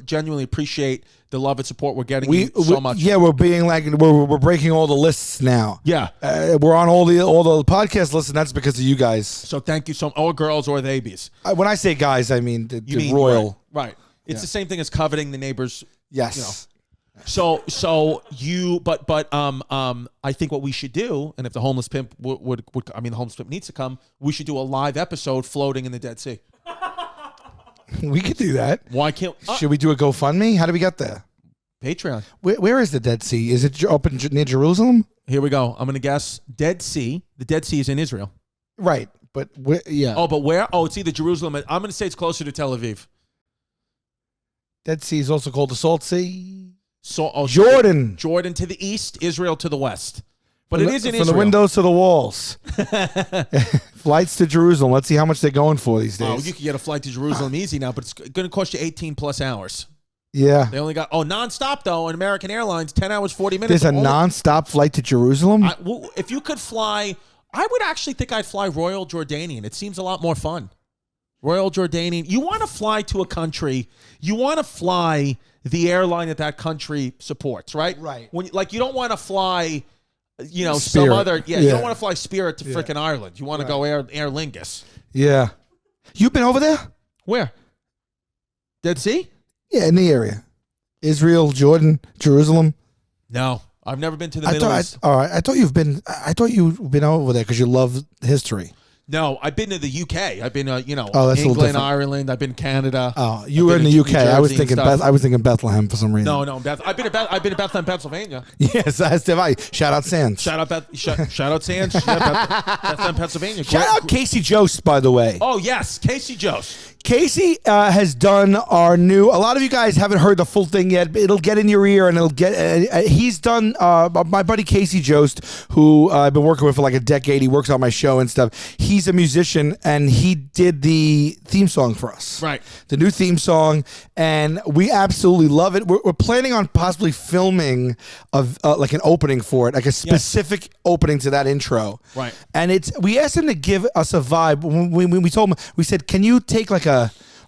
genuinely appreciate the love and support we're getting so much. Yeah, we're being like we're breaking all the lists now. Yeah. We're on all the podcast lists, and that's because of you guys. So thank you or girls or they bees. When I say guys, I mean the You mean royal. Right. It's the same thing as coveting the neighbor's. Yes. So you, but I think what we should do, and if the homeless pimp would I mean, the homeless pimp needs to come, we should do a live episode floating in the Dead Sea. We could do that. Why can't? Should we do a GoFundMe? How do we get there? Patreon. Where is the Dead Sea? Is it up near Jerusalem? Here we go. I'm going to guess Dead Sea. The Dead Sea is in Israel. Right, but yeah. Oh, but where? Oh, it's either Jerusalem. I'm going to say it's closer to Tel Aviv. Dead Sea is also called the Salt Sea. So Jordan. Jordan to the east, Israel to the west. But From it is in from Israel. the windows to the walls. Flights to Jerusalem. Let's see how much they're going for these days. Oh, you can get a flight to Jerusalem easy now, but it's going to cost you 18 plus hours. Yeah. They only got nonstop though on American Airlines, 10 hours 40 minutes. There's a non-stop flight to Jerusalem. If you could fly, I would actually think I'd fly Royal Jordanian. It seems a lot more fun. Royal Jordanian. You want to fly to a country. You want to fly the airline that country supports, right? Right. When you don't want to fly, Spirit. some other. Yeah. You don't want to fly Spirit to frickin' Ireland. You want to go Aer Lingus. Yeah. You've been over there? Where? Dead Sea? Yeah, in the area. Israel, Jordan, Jerusalem. No, I've never been to the Middle East. All right. I thought you've been over there because you love history. No, I've been to the UK. I've been, that's a little England, different. Ireland. I've been Canada. Oh, you I've were in been the to UK. New I was Jersey and thinking stuff. I was thinking Bethlehem for some reason. No, I've been to Bethlehem, Pennsylvania. Yes, that's right. Shout out Sands. Shout out Sands. Bethlehem, Pennsylvania. Shout out Casey Jost, by the way. Oh yes, Casey Jost. Casey has done our new. A lot of you guys haven't heard the full thing yet. But it'll get in your ear, and it'll get. He's done. My buddy Casey Jost, who I've been working with for like a decade. He works on my show and stuff. He's a musician, and he did the theme song for us. Right. The new theme song, and we absolutely love it. We're planning on possibly filming like an opening for it, like a specific opening to that intro. Right. And we asked him to give us a vibe. When we told him, we said, "Can you take like a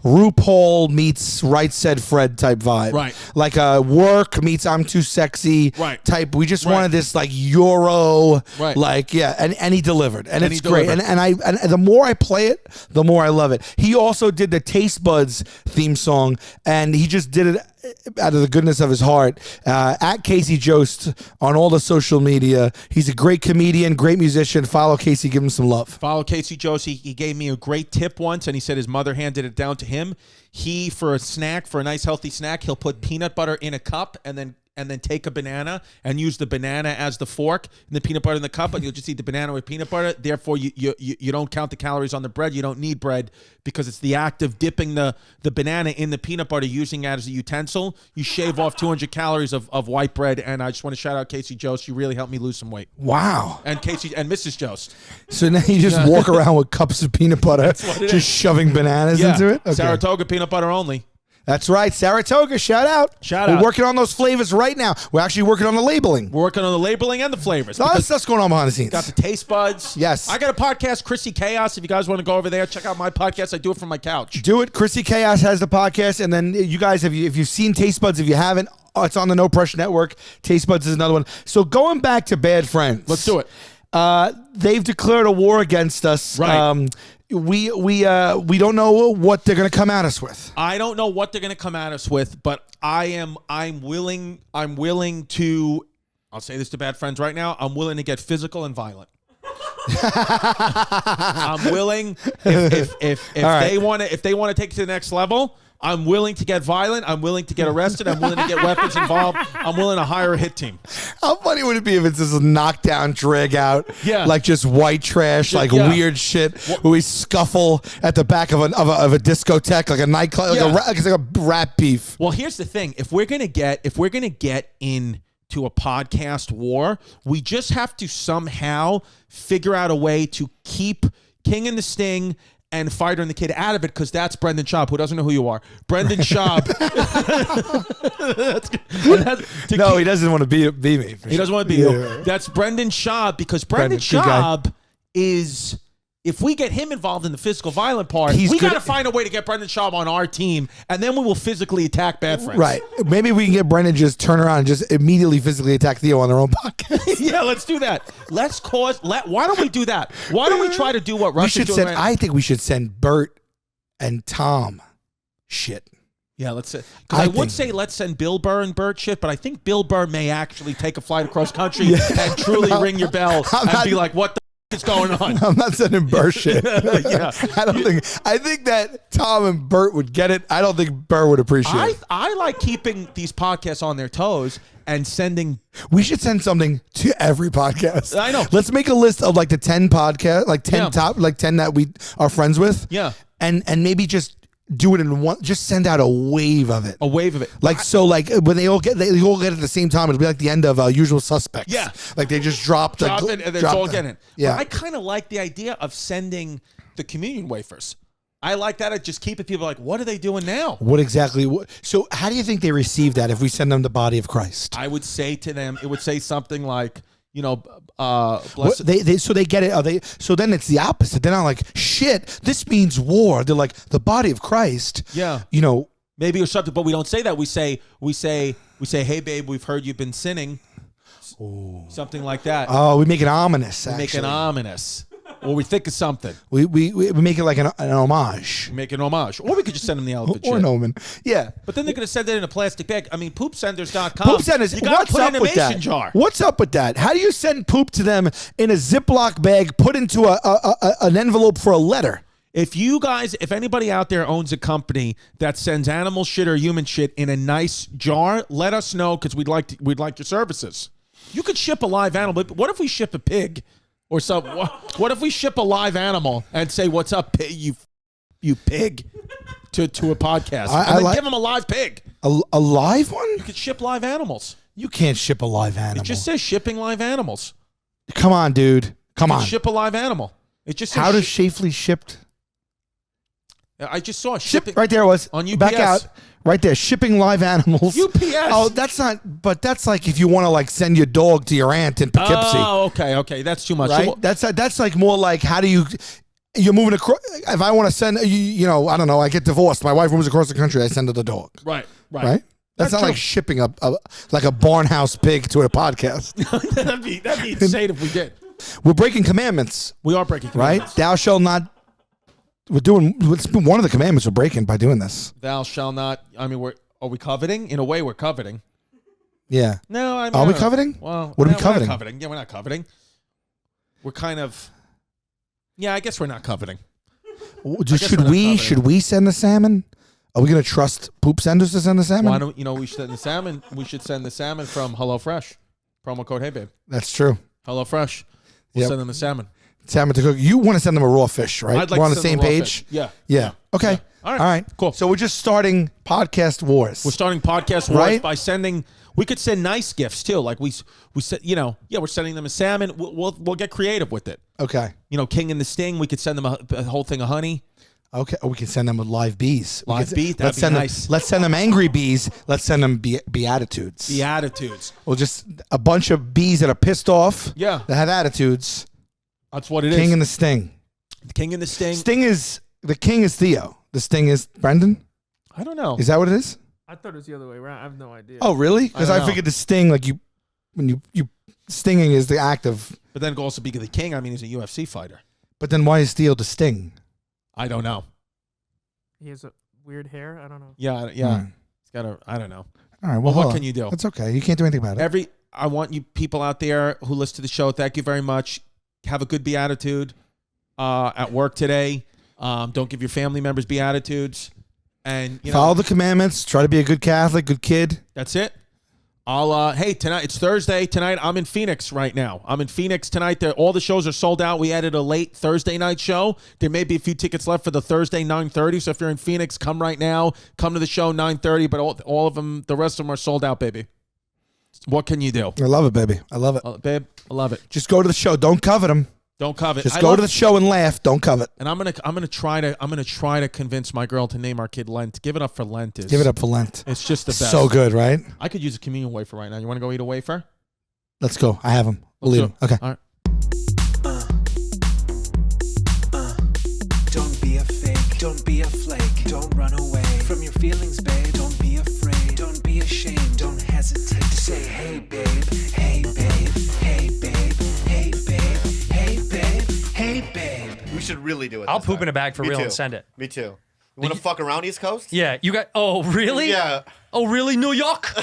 RuPaul meets Right Said Fred type vibe, Right? Like a Work meets I'm Too Sexy, right? Type. We just wanted this like Euro, right? Like and he delivered, and it's great. Delivered. And the more I play it, the more I love it. He also did the Taste Buds theme song, and he just did it out of the goodness of his heart. At Casey Jost on all the social media. He's a great comedian, great musician. Follow Casey, give him some love. Follow Casey Jost. He gave me a great tip once, and he said his mother handed it down to him. He, for a nice healthy snack, he'll put peanut butter in a cup and then take a banana and use the banana as the fork and the peanut butter in the cup, and you'll just eat the banana with peanut butter. Therefore, you don't count the calories on the bread. You don't need bread because it's the act of dipping the banana in the peanut butter, using that as a utensil. You shave off 200 calories of white bread, and I just want to shout out Casey Jost. You really helped me lose some weight. Wow. And Casey and Mrs. Jost. So now you just walk around with cups of peanut butter, just shoving bananas into it? Okay. Saratoga peanut butter only. That's right. Saratoga, shout out. We're working on those flavors right now. We're actually working on the labeling. We're working on the labeling and the flavors. A lot of stuff's going on behind the scenes. Got the taste buds. Yes. I got a podcast, Chrissy Chaos. If you guys want to go over there, check out my podcast. I do it from my couch. Do it. Chrissy Chaos has the podcast. And then you guys, if you've seen Taste Buds, if you haven't, it's on the No Pressure Network. Taste Buds is another one. So going back to Bad Friends. Let's do it. They've declared a war against us. Right. We don't know what they're going to come at us with. I don't know what they're going to come at us with, but I'm willing to, I'll say this to Bad Friends right now, I'm willing to get physical and violent. I'm willing if they want to take it to the next level, I'm willing to get violent. I'm willing to get arrested. I'm willing to get weapons involved. I'm willing to hire a hit team. How funny would it be if it's this knockdown, drag out, like just white trash, like weird shit, where we scuffle at the back of a discotheque, like a nightclub, like a rap beef. Well, here's the thing: if we're gonna get into a podcast war, we just have to somehow figure out a way to keep King and the Sting and Fighter and the Kid out of it, because that's Brendan Schaub, who doesn't know who you are. Brendan Schaub. He doesn't want to be me. He doesn't want to be you. That's Brendan Schaub, because Brendan Schaub is, if we get him involved in the physical violent part, we got to find a way to get Brendan Schaub on our team, and then we will physically attack Bad Friends. Right. Maybe we can get Brendan just turn around and just immediately physically attack Theo on their own podcast. Yeah, let's do that. Why don't we do that? Why don't we try to do what Russia's doing right now? I think we should send Bert and Tom shit. Yeah, let's say. Because I would say let's send Bill Burr and Bert shit, but I think Bill Burr may actually take a flight across country and truly ring your bell and be like, what the is going on? I'm not sending Bert shit. Yeah. I think that Tom and Bert would get it. I don't think Burr would appreciate it. I like keeping these podcasts on their toes and sending. We should send something to every podcast. I know. Let's make a list of like the 10 podcasts, like 10 top, like 10 that we are friends with. Yeah. And maybe just do it in one. Just send out a wave of it. A wave of it. Like like when they all get it at the same time. It'll be like the end of Usual Suspects. Yeah. Like they just drop it and it's all getting it. Yeah. But I kind of like the idea of sending the communion wafers. I like that. It just keeping people like, what are they doing now? What exactly? So how do you think they receive that if we send them the body of Christ? I would say to them, it would say something like, bless so they get it. So then it's the opposite. They're not like, shit, this means war. They're like, the body of Christ. Yeah. Maybe or something, but we don't say that. We say, hey babe, we've heard you've been sinning. Ooh. Something like that. Oh, we make it ominous. We make it ominous. Or we think of something. We make it like an homage. Make an homage. Or we could just send them the elephant or shit. an omen. Yeah. But then they're going to send it in a plastic bag. I mean, poopsenders.com. Poopsenders. You got to put it in a mason jar. What's up with that? How do you send poop to them in a Ziploc bag, put into an envelope for a letter? If anybody out there owns a company that sends animal shit or human shit in a nice jar, let us know because we'd like your services. You could ship a live animal, but what if we ship a pig? Or something. What if we ship a live animal and say, "What's up, pig, you pig," to a podcast, and then give them a live pig, a live one? You could ship live animals. You can't ship a live animal. It just says shipping live animals. Come on, dude. Come on. Ship a live animal. It just says how does Shafley shipped? I just saw shipping right there. It was on UPS. Back out. Right there, shipping live animals. UPS. Oh, that's not. But that's like if you want to like send your dog to your aunt in Poughkeepsie. Oh, okay, that's too much. Right? That's like more like how do you're moving across. If I want to send I don't know. I get divorced. My wife moves across the country. I send her the dog. Right. That's not true. Like shipping a barnhouse pig to a podcast. that'd be insane if we did. We're breaking commandments. We are breaking commandments. Right? Thou shalt not. It's been one of the commandments we're breaking by doing this. Thou shalt not. I mean, are we coveting? In a way, we're coveting. Yeah. No, I mean, are we coveting? Well, what are we coveting? We're not coveting. Yeah, we're not coveting. We're kind of. Yeah, I guess we're not coveting. Should we send the salmon? Are we going to trust poop senders to send the salmon? Why don't we should send the salmon? We should send the salmon from HelloFresh. Promo code Hey Babe. That's true. HelloFresh. We'll send them the salmon. Salmon to cook. You want to send them a raw fish, right? I'd like we're on to the send same them raw page. fish. Yeah. Okay. Yeah. All right. Cool. So we're just starting podcast wars. We're starting podcast wars by sending. We could send nice gifts too. Like we said, we're sending them a salmon. We'll get creative with it. Okay. King and the Sting. We could send them a whole thing of honey. Okay. Or we can send them with live bees. Live bees. That'd be nice. Let's send them angry bees. Let's send them beatitudes. Beatitudes. Well, just a bunch of bees that are pissed off. Yeah. That have attitudes. That's what it is. King and the Sting. The King and the Sting. The King is Theo. The Sting is Brendan. I don't know. Is that what it is? I thought it was the other way around. I have no idea. Oh, really? Because I figured the Sting, like when you stinging is the act of. But then also because the King, I mean, he's a UFC fighter. But then why is Theo the Sting? I don't know. He has a weird hair. I don't know. Yeah. He's got a. I don't know. All right. Well, what can you do? That's okay. You can't do anything about it. I want you people out there who listen to the show. Thank you very much. Have a good beatitude at work today. Don't give your family members beatitudes, and follow the commandments. Try to be a good Catholic, good kid. That's it. Hey, tonight it's Thursday. Tonight I'm in Phoenix right now. I'm in Phoenix tonight. All the shows are sold out. We added a late Thursday night show. There may be a few tickets left for the Thursday 9:30. So if you're in Phoenix, come right now. Come to the show 9:30. But all of them, the rest of them are sold out, baby. What can you do? I love it, baby. I love it, babe. I love it. Just go to the show. Don't covet them. Don't covet. Just go to the show and laugh. Don't covet. And I'm gonna try to convince my girl to name our kid Lent. Give it up for Lent. Give it up for Lent. It's just the best. So good, right? I could use a communion wafer right now. You want to go eat a wafer? Let's go. I have them. We'll eat them. Okay. All right. Don't be a fake. Don't be a flake. Don't run away from your feelings, babe. Don't be afraid. Don't be ashamed. Don't hesitate to say, hey, babe. Hey, babe. Hey, babe. Hey, babe. Hey, babe. Hey, babe. We should really do it. I'll this poop time. in a bag for Me real too. and send it. Me too. You want to fuck around East Coast? Yeah, you got. Oh, really? Yeah. Oh, really? New York?